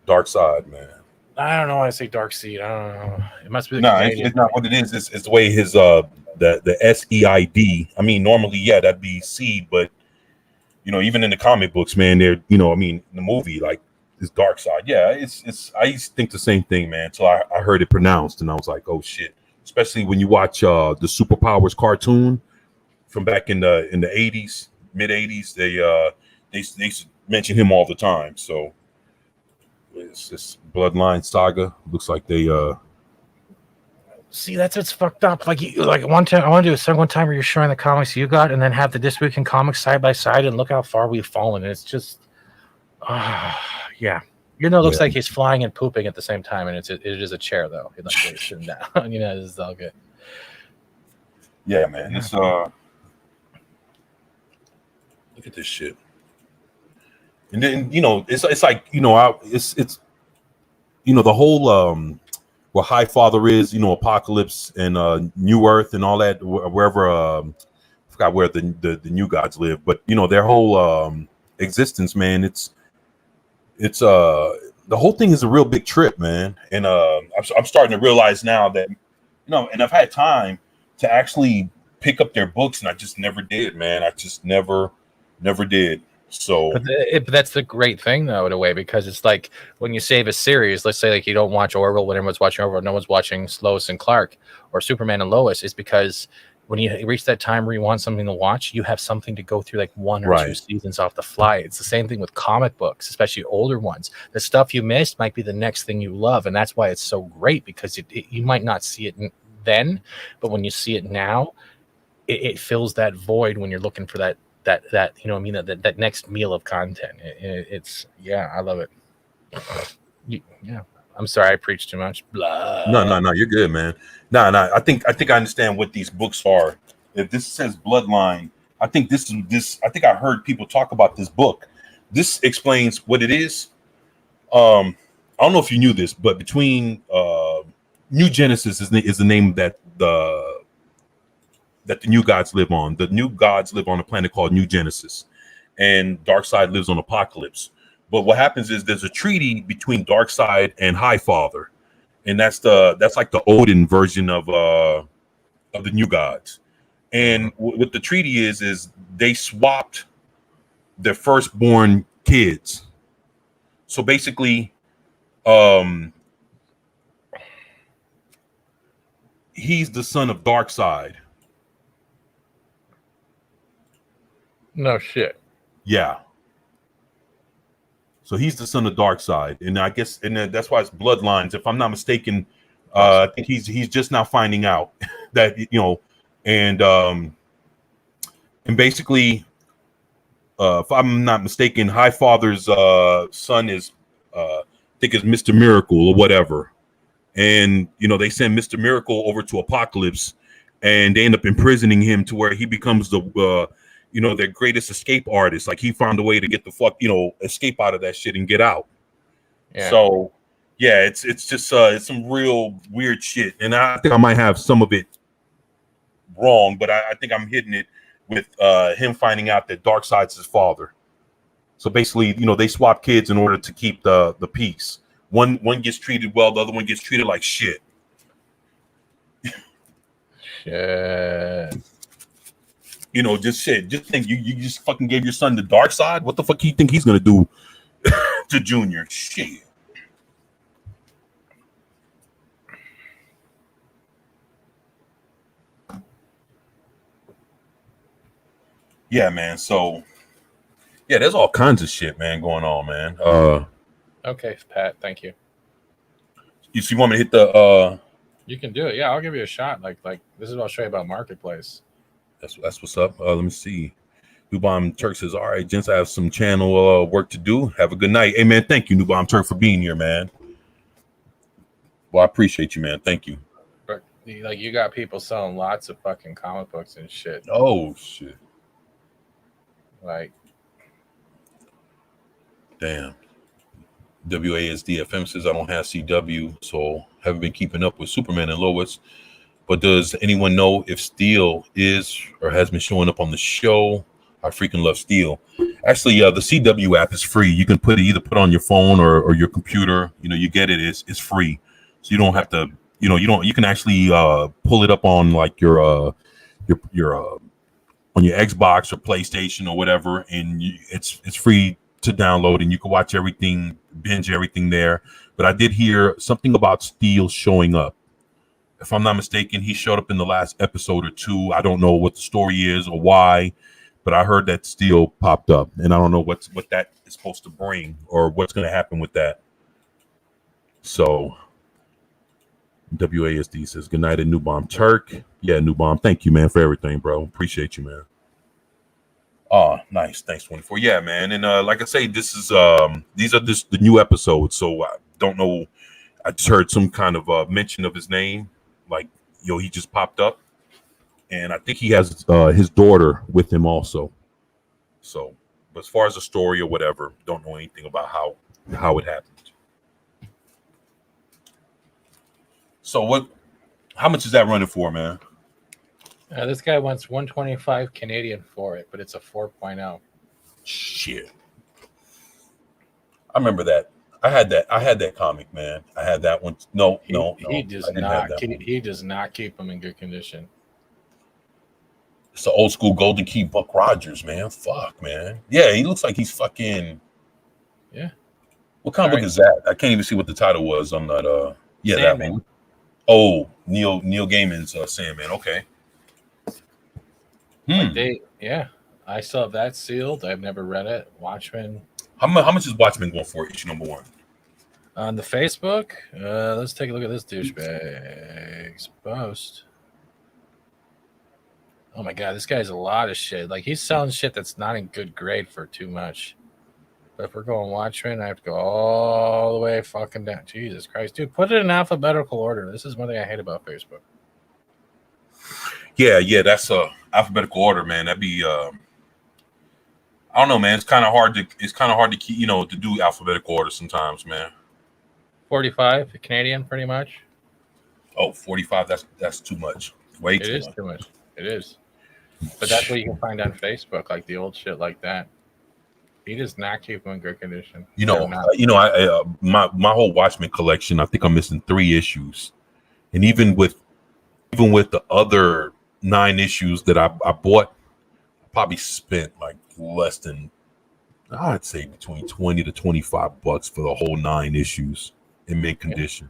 Darkseid, man. I don't know why I say Darkseid. I don't know. It must be. It's not what it is. It's the way his the SEID. I mean, normally, that'd be seed, but even in the comic books, man, they're in the movie, like it's Darkseid. Yeah, it's. I used to think the same thing, man. So I heard it pronounced, and I was like, oh shit. Especially when you watch the Superpowers cartoon from back in the 80s, mid 80s, they mention him all the time. So it's this Bloodline saga. Looks like they see, that's what's fucked up. Like one time, I want to do a second time where you're showing the comics you got, and then have the This Week in Comics side by side, and look how far we've fallen. And it's just, yeah. It looks like he's flying and pooping at the same time, and it is a chair though. He's like sitting down. This is all good. Yeah, man. It's look at this shit. And then it's like it's the whole where High Father is, Apocalypse and New Earth and all that, wherever I forgot where the New Gods live, but their whole existence, man, it's the whole thing is a real big trip, man. And I'm starting to realize now that and I've had time to actually pick up their books, and I just never did, man. I just never did. So, but that's the great thing, though, in a way, because it's like when you save a series, let's say like you don't watch Orville when everyone's watching Orville, no one's watching Lois and Clark or Superman and Lois, is because when you reach that time where you want something to watch, you have something to go through like 1 or 2 seasons off the fly. It's the same thing with comic books, especially older ones. The stuff you missed might be the next thing you love, and that's why it's so great, because you might not see it then, but when you see it now, it fills that void when you're looking for that that next meal of content. It's I love it. Yeah, I'm sorry I preached too much. Blah. No, you're good, man. No, I think I understand what these books are. If this says Bloodline, I think I think I heard people talk about this book. This explains what it is. I don't know if you knew this, but between New Genesis is the name that the New Gods live on. The New Gods live on a planet called New Genesis, and Darkseid lives on Apocalypse. But what happens is there's a treaty between Darkseid and High Father, and that's like the Odin version of the New Gods. And what the treaty is they swapped their firstborn kids. So basically, he's the son of Darkseid. No shit. Yeah. So he's the son of Darkseid, and I guess, and that's why it's Bloodlines. If I'm not mistaken, I think he's just now finding out that and basically, if I'm not mistaken, High Father's son is, I think, is Mr. Miracle or whatever, and they send Mr. Miracle over to Apocalypse, and they end up imprisoning him to where he becomes the their greatest escape artist. Like he found a way to get the fuck escape out of that shit and get out. Yeah. So yeah, it's just it's some real weird shit, and I think I might have some of it wrong, but I think I'm hitting it with him finding out that Darkseid's his father. So basically, they swap kids in order to keep the peace. One gets treated well, the other one gets treated like shit. Shit. Just shit. Just think you just fucking gave your son the dark side. What the fuck do you think he's gonna do to Junior? Shit. Yeah, man. So yeah, there's all kinds of shit, man, going on, man. Okay, Pat. Thank you. You want me to hit the You can do it. Yeah, I'll give you a shot. Like this is what I'll show you about Marketplace. That's what's up. Let me see. Newbomb Turk says, all right, gents, I have some channel work to do. Have a good night. Hey, man, thank you, Newbomb Turk, for being here, man. Well, I appreciate you, man. Thank you. But like you got people selling lots of fucking comic books and shit. Oh, shit. Like, damn. WASDFM says, I don't have CW, so haven't been keeping up with Superman and Lois. But does anyone know if Steel is or has been showing up on the show? I freaking love Steel. Actually, the CW app is free. You can either put on your phone or your computer. You get it. It's free, so you don't have to. You can actually pull it up on like your on your Xbox or PlayStation or whatever, and it's free to download, and you can watch everything, binge everything there. But I did hear something about Steel showing up. If I'm not mistaken, he showed up in the last episode or two. I don't know what the story is or why, but I heard that Steel popped up, and I don't know what that is supposed to bring or what's going to happen with that. So WASD says, good night, Newbomb Turk. Yeah, Newbomb, thank you, man, for everything, bro. Appreciate you, man. Oh, nice. Thanks, 24. Yeah, man. And like I say, this is these are just the new episodes, so I don't know. I just heard some kind of mention of his name. Like, he just popped up, and I think he has his daughter with him also. So, but as far as the story or whatever, don't know anything about how it happened. So how much is that running for, man? this guy wants 125 Canadian for it, but it's a 4.0. Shit. I remember that. I had that comic, man. I had that one. No. He does not. He does not keep them in good condition. It's the old school Golden Key Buck Rogers, man. Fuck, man. Yeah, he looks like he's fucking. Yeah. What comic book is that? I can't even see what the title was. I'm not. Yeah, Sandman. That one. Oh, Neil Gaiman's Sandman. Okay. I still have that sealed. I've never read it. Watchmen. How much is Watchmen going for issue number 1? On the Facebook, let's take a look at this douchebag's post. Oh my god, this guy's a lot of shit. Like he's selling shit that's not in good grade for too much. But if we're going Watchmen, I have to go all the way fucking down. Jesus Christ, dude, put it in alphabetical order. This is one thing I hate about Facebook. Yeah, that's alphabetical order, man. That'd be I don't know, man. It's kind of hard to keep, to do alphabetical order sometimes, man. 45 Canadian, pretty much. Oh, 45. That's too much. Way too much. It is too much. It is. But that's what you can find on Facebook, like the old shit like that. He does not keep them in good condition. My whole Watchmen collection, I think I'm missing 3 issues, and even with the other 9 issues that I bought, I probably spent like less than, I'd say between $20 to $25 for the whole 9 issues in mint condition.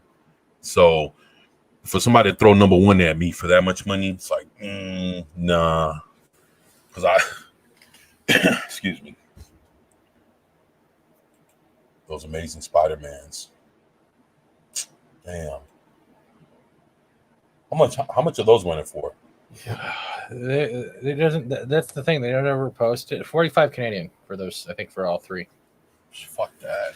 So for somebody to throw number 1 at me for that much money, it's like, nah, because excuse me, those Amazing Spider-Mans. Damn. How much are those running for? They doesn't. That's the thing. They don't ever post it. 45 Canadian for those. I think for all 3. Fuck that.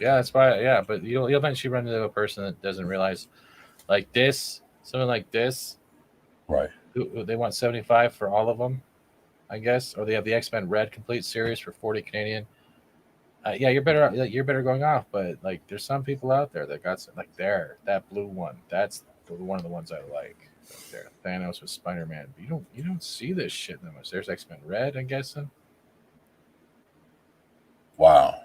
Yeah, that's why. Yeah, but you'll eventually run into a person that doesn't realize, like this, something like this. Right. They want 75 for all of them, I guess, or they have the X-Men Red complete series for 40 Canadian. Yeah, you're better going off, but like there's some people out there that got like that blue one. That's one of the ones I like. Right there, Thanos with Spider-Man. You don't see this shit that much. There's X-Men Red, I'm guessing. Wow.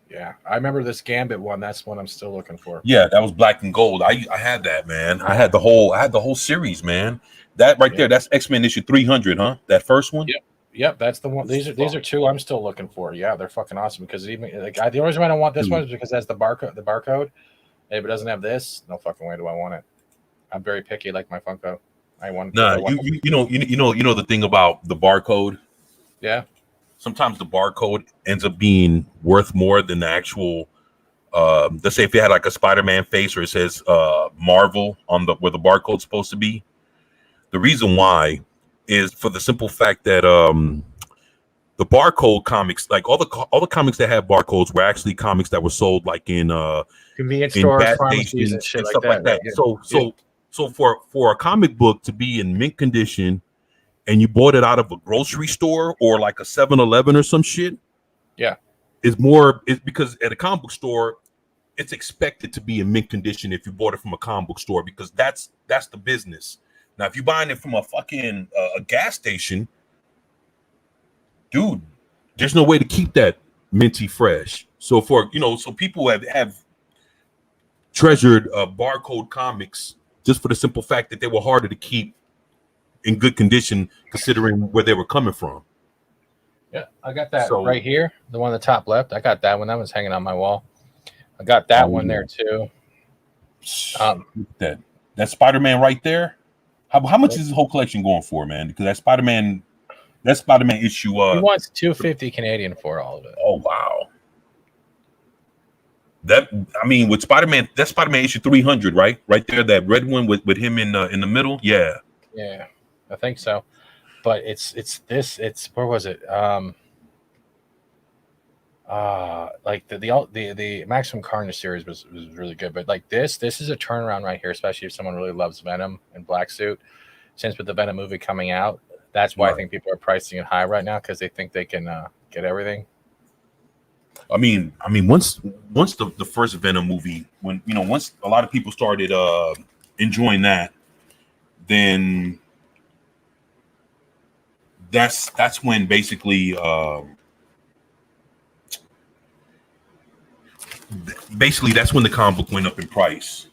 Yeah, I remember this Gambit one. That's one I'm still looking for. Yeah, that was black and gold. I had that, man. I had the whole series, man. That right there, that's X-Men issue 300, huh? That first one. Yep, that's the one. These are two I'm still looking for. Yeah, they're fucking awesome because even like the only reason I don't want this one is because it has the barcode. The barcode. If it doesn't have this, no fucking way do I want it. I'm very picky, like my Funko. I want. Nah, you know the thing about the barcode. Yeah. Sometimes the barcode ends up being worth more than the actual. Let's say if you had like a Spider-Man face or it says Marvel on the where the barcode's supposed to be. The reason why is for the simple fact that the barcode comics, like all the comics that have barcodes, were actually comics that were sold like in convenience stores, pharmacies, and shit stuff like that. Yeah. So for a comic book to be in mint condition, and you bought it out of a grocery store or like a 7-Eleven or some shit, yeah, it's because at a comic book store, it's expected to be in mint condition if you bought it from a comic book store because that's the business. Now, if you're buying it from a fucking a gas station, dude, there's no way to keep that minty fresh. So so people have treasured barcode comics just for the simple fact that they were harder to keep in good condition, considering where they were coming from. Yeah, I got that right here, the one on the top left. I got that one. That one's hanging on my wall. I got that one there too. That Spider-Man right there. How much is this whole collection going for, man? Because that Spider-Man issue. He wants $250 Canadian for all of it. Oh wow. With Spider-Man, that's Spider-Man issue 300, right? Right there, that red one with him in the middle. Yeah. Yeah, I think so. But it's where was it? Like the Maximum Carnage series was really good, but like this is a turnaround right here, especially if someone really loves Venom and Black Suit. Since with the Venom movie coming out, that's why I think people are pricing it high right now because they think they can get everything. I mean, once the first Venom movie, once a lot of people started enjoying that, then that's when basically that's when the comic book went up in price.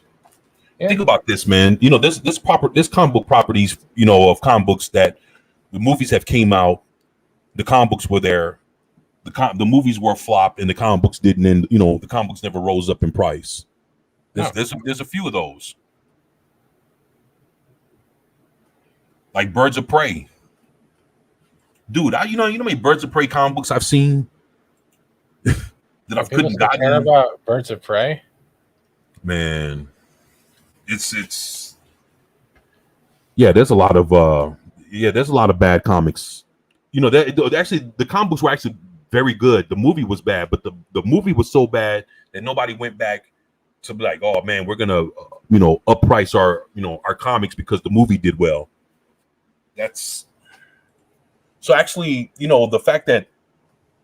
Yeah. Think about this, man. This comic book properties, of comic books that the movies have came out, the comic books were there, the movies were a flop, and the comic books didn't. And the comic books never rose up in price. There's a few of those, like Birds of Prey. Dude, you know how many Birds of Prey comic books I've seen that I couldn't gotten about Birds of Prey. Man, it's there's a lot of bad comics. Actually the comic books were actually very good. The movie was bad, but the movie was so bad that nobody went back to be like, oh man, we're gonna up price our comics because the movie did well. That's so actually, the fact that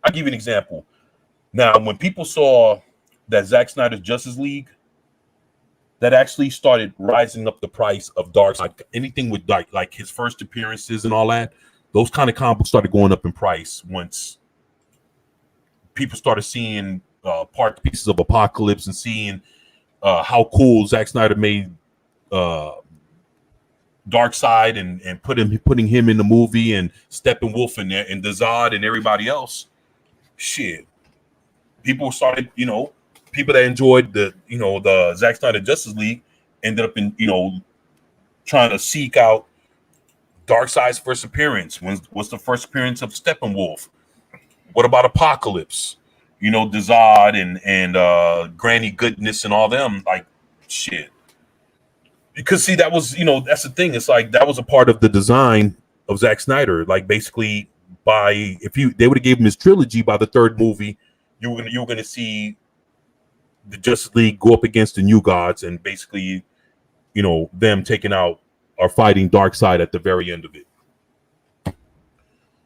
I'll give you an example. Now, when people saw that Zack Snyder's Justice League, that actually started rising up the price of Darkseid. Anything with like his first appearances and all that, those kind of comic books started going up in price once people started seeing pieces of Apocalypse and seeing how cool Zack Snyder made Darkseid and putting him in the movie and Steppenwolf and Dazad and everybody else. Shit, people started, people that enjoyed the Zack Snyder Justice League ended up in trying to seek out Darkseid's first appearance. What's the first appearance of Steppenwolf? What about Apocalypse? Dazad and Granny Goodness and all them. Like shit. Because see, that was that's the thing. It's like that was a part of the design of Zack Snyder. Like basically, they would have gave him his trilogy by the third movie, you were gonna see the Justice League go up against the New Gods, and basically, them taking out or fighting Darkseid at the very end of it.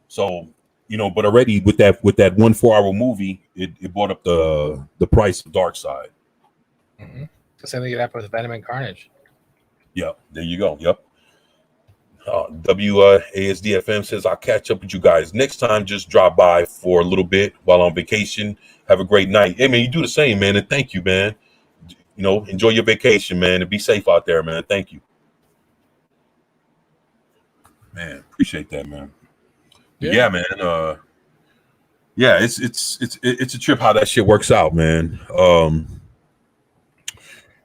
So, but already with that 1 4-hour movie, it brought up the price of Darkseid. Mm-hmm. The same thing happened with Venom and Carnage. Yep, there you go. Yep. WASDFM says, I'll catch up with you guys next time. Just drop by for a little bit while on vacation. Have a great night. Hey, man, you do the same, man. And thank you, man. Enjoy your vacation, man. And be safe out there, man. Thank you. Man, appreciate that, man. Yeah, man. Yeah, it's a trip how that shit works out, man.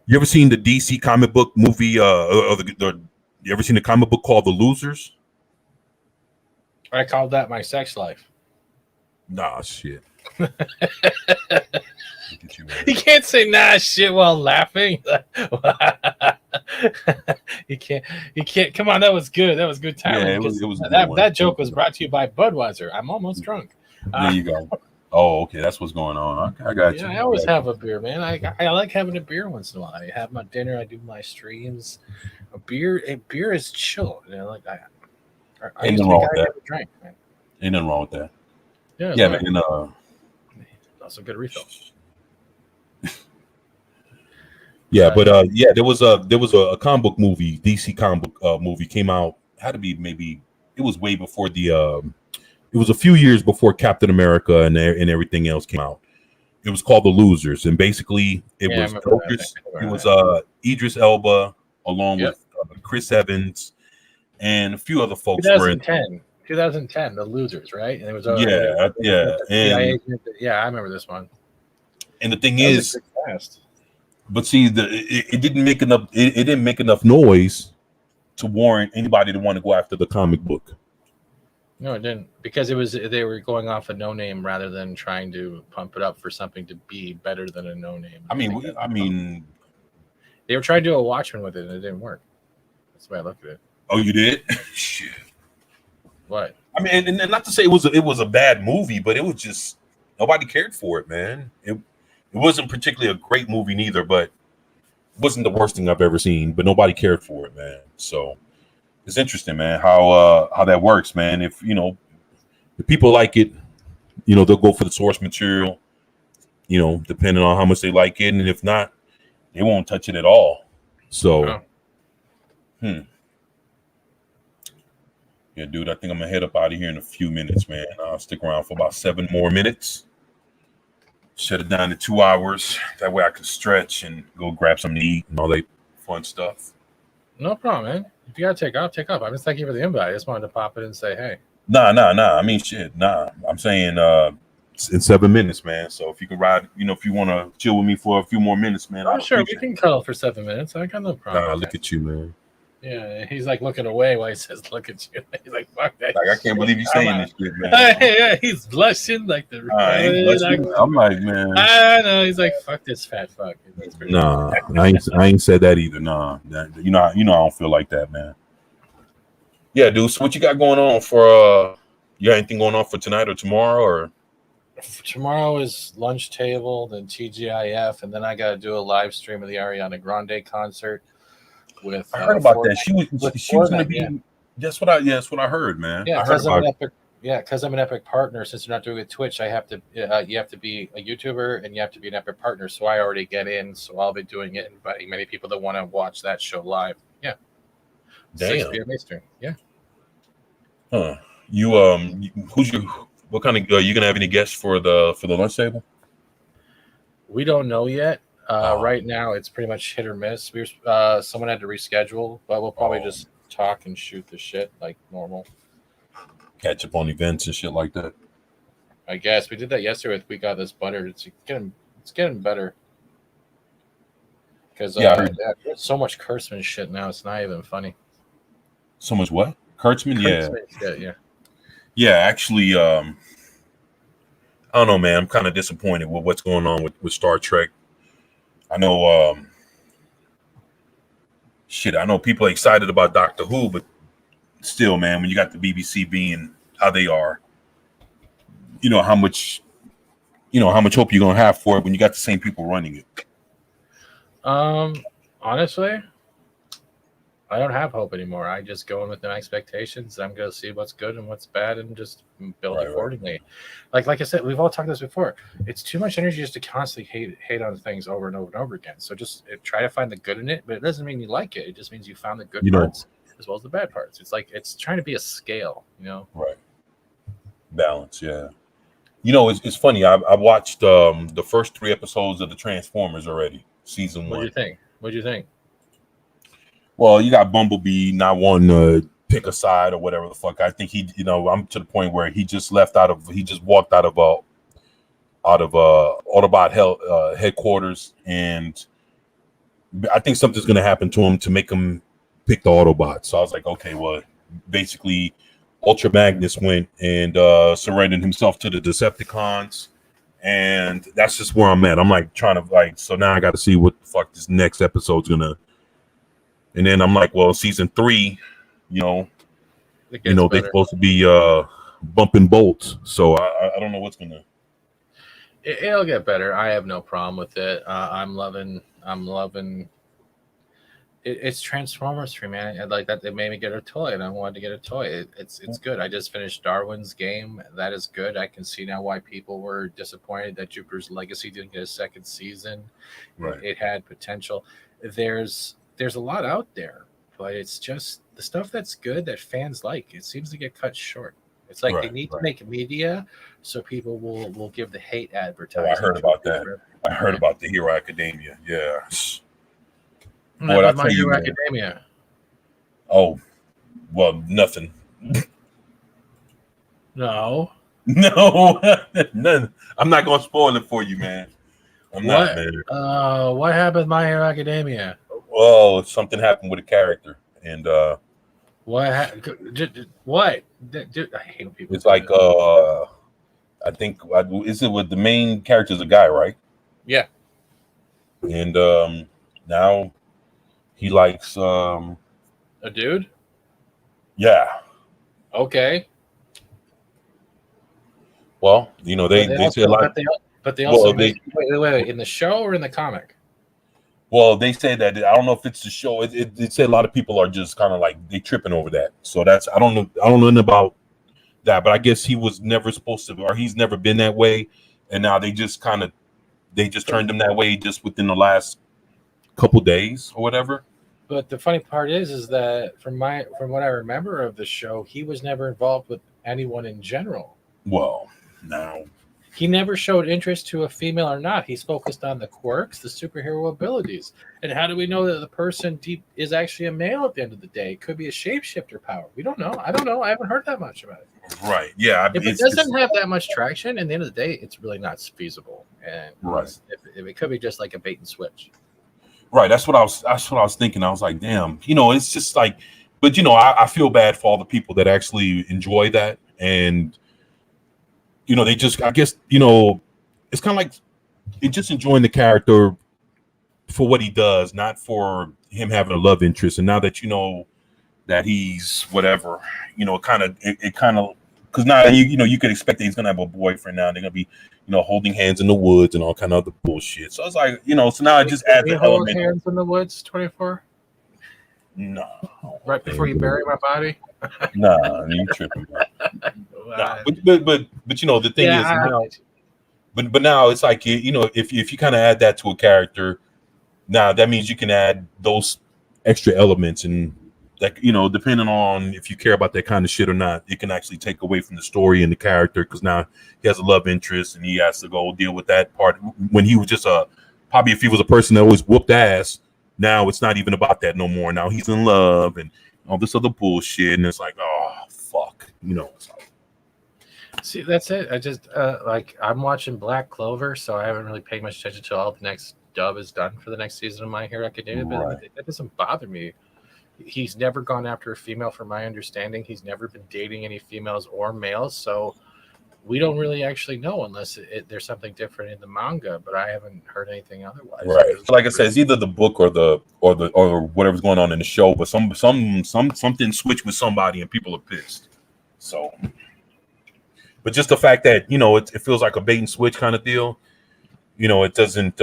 You ever seen the DC comic book movie? You ever seen the comic book called The Losers? I called that my sex life. Nah, shit. You can't say nah shit while laughing. You can't. Come on, that was good. That was good timing. Yeah, it was that joke was brought to you by Budweiser. I'm almost drunk. There you go. Oh, okay, that's what's going on. I got you. I always have a beer, man. I like having a beer once in a while. I have my dinner. I do my streams. A beer is chill. Ain't nothing wrong with that. Drink, man. Ain't nothing wrong with that. Yeah, man. Also good refill. Yeah, but there was a comic book movie, DC comic book movie came out. Had to be maybe it was way before it was a few years before Captain America and everything else came out. It was called The Losers, and basically it was Idris Elba along with Chris Evans and a few other folks. 2010, The Losers, right? And it was I remember this one. And the thing is, but see, it didn't make enough. It didn't make enough noise to warrant anybody to want to go after the comic book. No, it didn't, because they were going off a no name rather than trying to pump it up for something to be better than a no name. I mean, they were trying to do a Watchmen with it and it didn't work. That's the way I look at it. Oh, you did? Shit. What? I mean, and not to say it was a bad movie, but it was just nobody cared for it, man. It wasn't particularly a great movie neither, but it wasn't the worst thing I've ever seen. But nobody cared for it, man. So it's interesting, man, how that works, man. If people like it, they'll go for the source material, depending on how much they like it, and if not, they won't touch it at all. So, yeah, dude, I think I'm gonna head up out of here in a few minutes, man. I'll stick around for about 7 more minutes. Shut it down to 2 hours. That way I can stretch and go grab something to eat and all that fun stuff. No problem, man. If you gotta take off, take off. I'm just thank you for the invite. I just wanted to pop it and say, hey. Nah. I mean, shit, nah. I'm saying in 7 minutes, man. So if you can ride, if you want to chill with me for a few more minutes, man. Oh, sure. We can cuddle for 7 minutes. I got no problem. Nah, look at you, man. Yeah, he's like looking away while he says, look at you. He's like, fuck that. Like, I can't believe you saying this shit, man. Yeah, he's blushing like the. I'm like, man. I know. He's like, fuck this fat fuck. Nah, I ain't said that either. Nah, I don't feel like that, man. Yeah, dude. So what you got going on for? You got anything going on for tonight or tomorrow or? Tomorrow is lunch table, then TGIF, and then I got to do a live stream of the Ariana Grande concert. With I heard about that. She was going to be. Yeah. That's what I heard, man. Yeah, because I'm an Epic partner. Since you're not doing it Twitch, I have to. You have to be a YouTuber and you have to be an Epic partner. So I already get in. So I'll be doing it, inviting many people that want to watch that show live. Yeah. Damn. 6 p.m. Eastern. Yeah. Huh. What kind of? You gonna have any guests for the lunch table? We don't know yet. Right now, it's pretty much hit or miss. Someone had to reschedule, but we'll probably just talk and shoot the shit like normal. Catch up on events and shit like that. I guess we did that yesterday with We Got This Butter. It's getting better. Because there's so much Kurtzman shit now. It's not even funny. So much what? Kurtzman? Yeah. Yeah, actually, I don't know, man. I'm kind of disappointed with what's going on with Star Trek. I know, I know people are excited about Doctor Who, but still, man, when you got the BBC being how they are, how much hope you're gonna have for it when you got the same people running it. Honestly, I don't have hope anymore. I just go in with no expectations. I'm going to see what's good and what's bad, and just build Right. accordingly. Like I said, we've all talked this before. It's too much energy just to constantly hate on things over and over and over again. So just try to find the good in it, but it doesn't mean you like it. It just means you found the good You know, parts as well as the bad parts. It's like it's trying to be a scale, you know. right. Balance, yeah. You know, it's funny. I watched the first 3 episodes of the Transformers already, season What do you 1. think? What do you think? Well, you got Bumblebee not wanting to pick a side or whatever the fuck. I think he, I'm to the point where he just walked out of Autobot headquarters, and I think something's going to happen to him to make him pick the Autobot. So I was like, okay, well, basically, Ultra Magnus went and surrendered himself to the Decepticons, and that's just where I'm at. I'm like trying to so now I got to see what the fuck this next episode's gonna. And then I'm like, well, season 3, they're supposed to be bumping bolts, so I don't know what's gonna. It'll get better. I have no problem with it. I'm loving. It's Transformers for me, man. And like that, it made me get a toy, and I wanted to get a toy. It's good. I just finished Darwin's game. That is good. I can see now why people were disappointed that Jupiter's Legacy didn't get a second season. Right. It had potential. There's a lot out there, but it's just the stuff that's good that fans like. It seems to get cut short. It's like they need to make media so people will give the hate advertising. I heard about that. I heard about the Hero Academia. Yeah. What about My Hero Academia? Oh, well, nothing. No. None. I'm not gonna spoil it for you, man. Not, man. What happened with My Hero Academia? Well, something happened with a character, and what? Dude, I hate when people. It's like I think is it with the main character is a guy, right? Yeah. And now he likes a dude. Yeah. Okay. Well, they say a lot. But they also wait in the show or in the comic. Well, they say that I don't know if it's the show. It say a lot of people are just kind of like they tripping over that. So that's I don't know nothing about that, but I guess he was never supposed to, or he's never been that way, and now they just turned him that way just within the last couple days or whatever. But the funny part is that from what I remember of the show, he was never involved with anyone in general. Well, now. He never showed interest to a female or not. He's focused on the quirks, the superhero abilities. And how do we know that the person deep is actually a male at the end of the day? It could be a shapeshifter power. We don't know. I don't know. I haven't heard that much about it. Right. Yeah. If it doesn't have that much traction, at the end of the day, it's really not feasible. And right. If it could be just like a bait and switch. Right. That's what I was thinking. I was like, damn, it's just like, but I feel bad for all the people that actually enjoy that. And they just, I guess, it's kind of like just enjoying the character for what he does, not for him having a love interest. And now that that he's whatever, it kind of, because now you could expect that he's gonna have a boyfriend now. And they're gonna be, holding hands in the woods and all kind of other bullshit. So it's like, so now I just add the element. Hands in the woods, 24. No. Right before you bury my body. Nah, you tripping. Nah, but the thing is now, but now it's like if you kind of add that to a character, now that means you can add those extra elements, and like depending on if you care about that kind of shit or not, it can actually take away from the story and the character, because now he has a love interest and he has to go deal with that part when he was just probably if he was a person that always whooped ass. Now it's not even about that no more. Now he's in love and all this other bullshit, and it's like, oh fuck, It's like, see, that's it. I just I'm watching Black Clover, so I haven't really paid much attention to all the next dub is done for the next season of My Hero Academia. But that doesn't bother me. He's never gone after a female, from my understanding. He's never been dating any females or males, so we don't really actually know unless there's something different in the manga. But I haven't heard anything otherwise. Right. So like I said, it's either the book or whatever's going on in the show, but something switched with somebody and people are pissed. So, but just the fact that it feels like a bait and switch kind of deal, it doesn't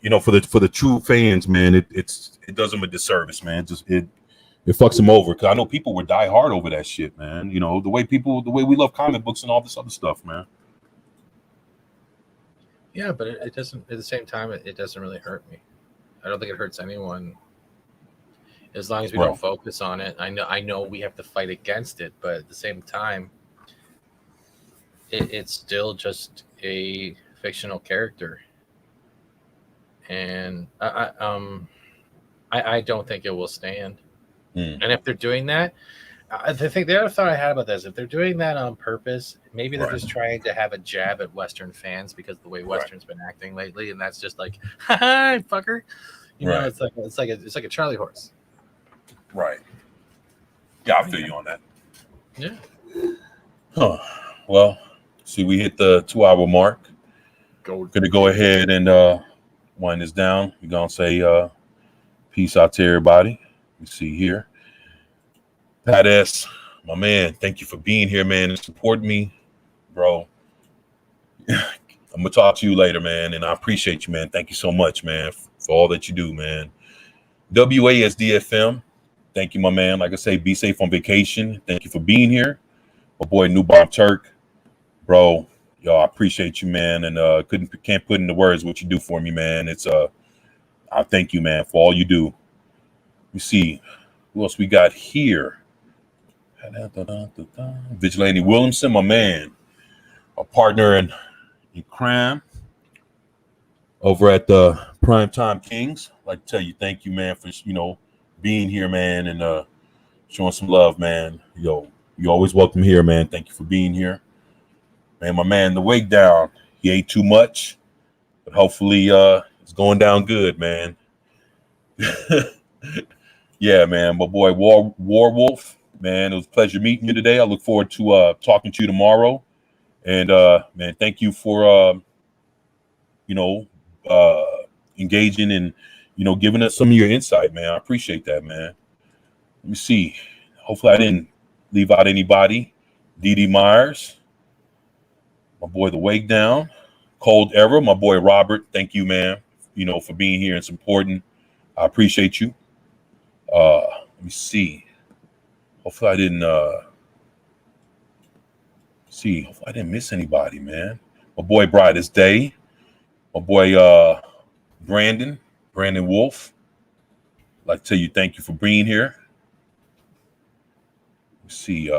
you know, for the true fans, man, it does them a disservice, man. It fucks them over, because I know people would die hard over that shit, man. You know, the way we love comic books and all this other stuff, man. Yeah, but it doesn't. At the same time, it doesn't really hurt me. I don't think it hurts anyone. As long as we don't focus on it. I know we have to fight against it, but at the same time, it's still just a fictional character, and I don't think it will stand. And if they're doing that, I think the other thought I had about this, if they're doing that on purpose, maybe they're just trying to have a jab at Western fans because of the way Western's been acting lately, and that's just like, ha fucker. You know, it's like a Charlie horse. Right. Yeah, I feel you on that. Yeah. Huh. Well, see, we hit the 2-hour mark. Gonna go ahead and wind this down. We're gonna say peace out to everybody. You see here. Pat S, my man, thank you for being here, man, and supporting me, bro. I'm gonna talk to you later, man, and I appreciate you, man. Thank you so much, man, for all that you do, man. WASDFM, thank you, my man. Like I say, be safe on vacation. Thank you for being here. My boy New Bomb Turk, bro. Yo, I appreciate you, man, and can't put into words what you do for me, man. It's I thank you, man, for all you do. You see, who else we got here? Vigilante Williamson, my man, a partner in crime over at the Primetime Kings. I'd like to tell you, thank you, man, for being here, man, and showing some love, man. Yo, you always welcome here, man. Thank you for being here, man. My man, the weight down. He ate too much, but hopefully, it's going down good, man. Yeah, man. My boy Warwolf. Man, it was a pleasure meeting you today. I look forward to talking to you tomorrow. And man, thank you for engaging and giving us some of your insight, man. I appreciate that, man. Let me see. Hopefully I didn't leave out anybody. DD Myers, my boy The Wake Down, Cold Era, my boy Robert. Thank you, man, for being here and supporting. I appreciate you. Let me see. Hopefully I didn't hopefully I didn't miss anybody, man. My boy Brightest Day. My boy Brandon Wolf. I'd like to tell you thank you for being here. Let's see.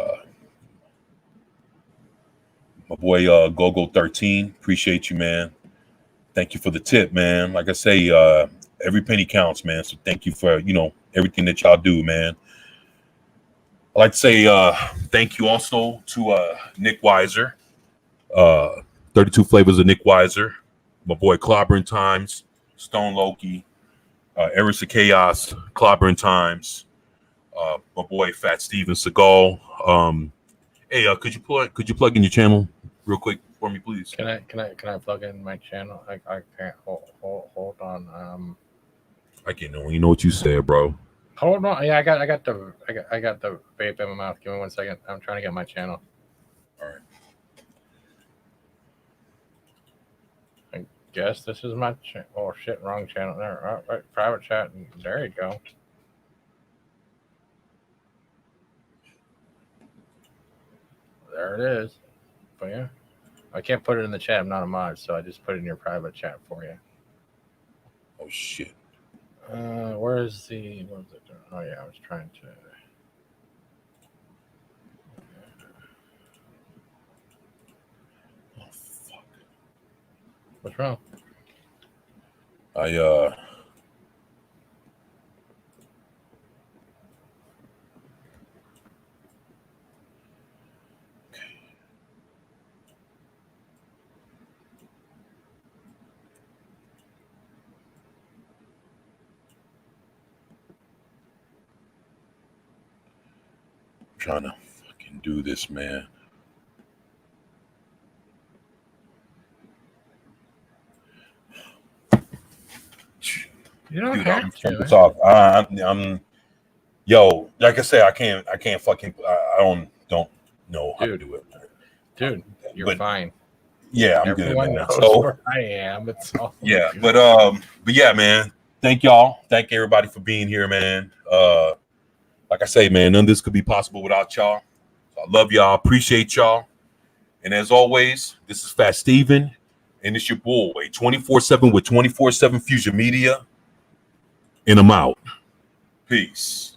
My boy Gogo 13. Appreciate you, man. Thank you for the tip, man. Like I say, every penny counts, man. So thank you for everything that y'all do, man. I'd like to say thank you also to Nick Weiser, 32 Flavors of Nick Weiser, my boy Clobbering Times, Stone Loki, Eris of Chaos, Clobbering Times, my boy Fat Steven Seagal. Hey, could you plug in your channel real quick for me, please? Can I plug in my channel? I can't. Hold on. I can't know. You know what you said, bro. Hold on. Yeah, I got the vape in my mouth. Give me 1 second. I'm trying to get my channel. All right. I guess this is my channel. Oh shit, wrong channel there. All right, private chat. There you go. There it is. But yeah, I can't put it in the chat. I'm not a mod, so I just put it in your private chat for you. Oh shit. Where is the? What was it doing? Oh yeah, I was trying to. Oh fuck. What's wrong? Trying to fucking do this, man. You don't Dude, have to. this off. I'm yo, like I say, I can't fucking I don't know how to do it. Dude, you're fine. Yeah, I'm Everyone good, man. knows So where I am. It's all yeah, good. but yeah, man. Thank y'all. Thank everybody for being here, man. Like I say, man, none of this could be possible without y'all. So I love y'all. Appreciate y'all. And as always, this is Fat Steven, and it's your boy, 24/7 with 24/7 Fusion Media. And I'm out. Peace.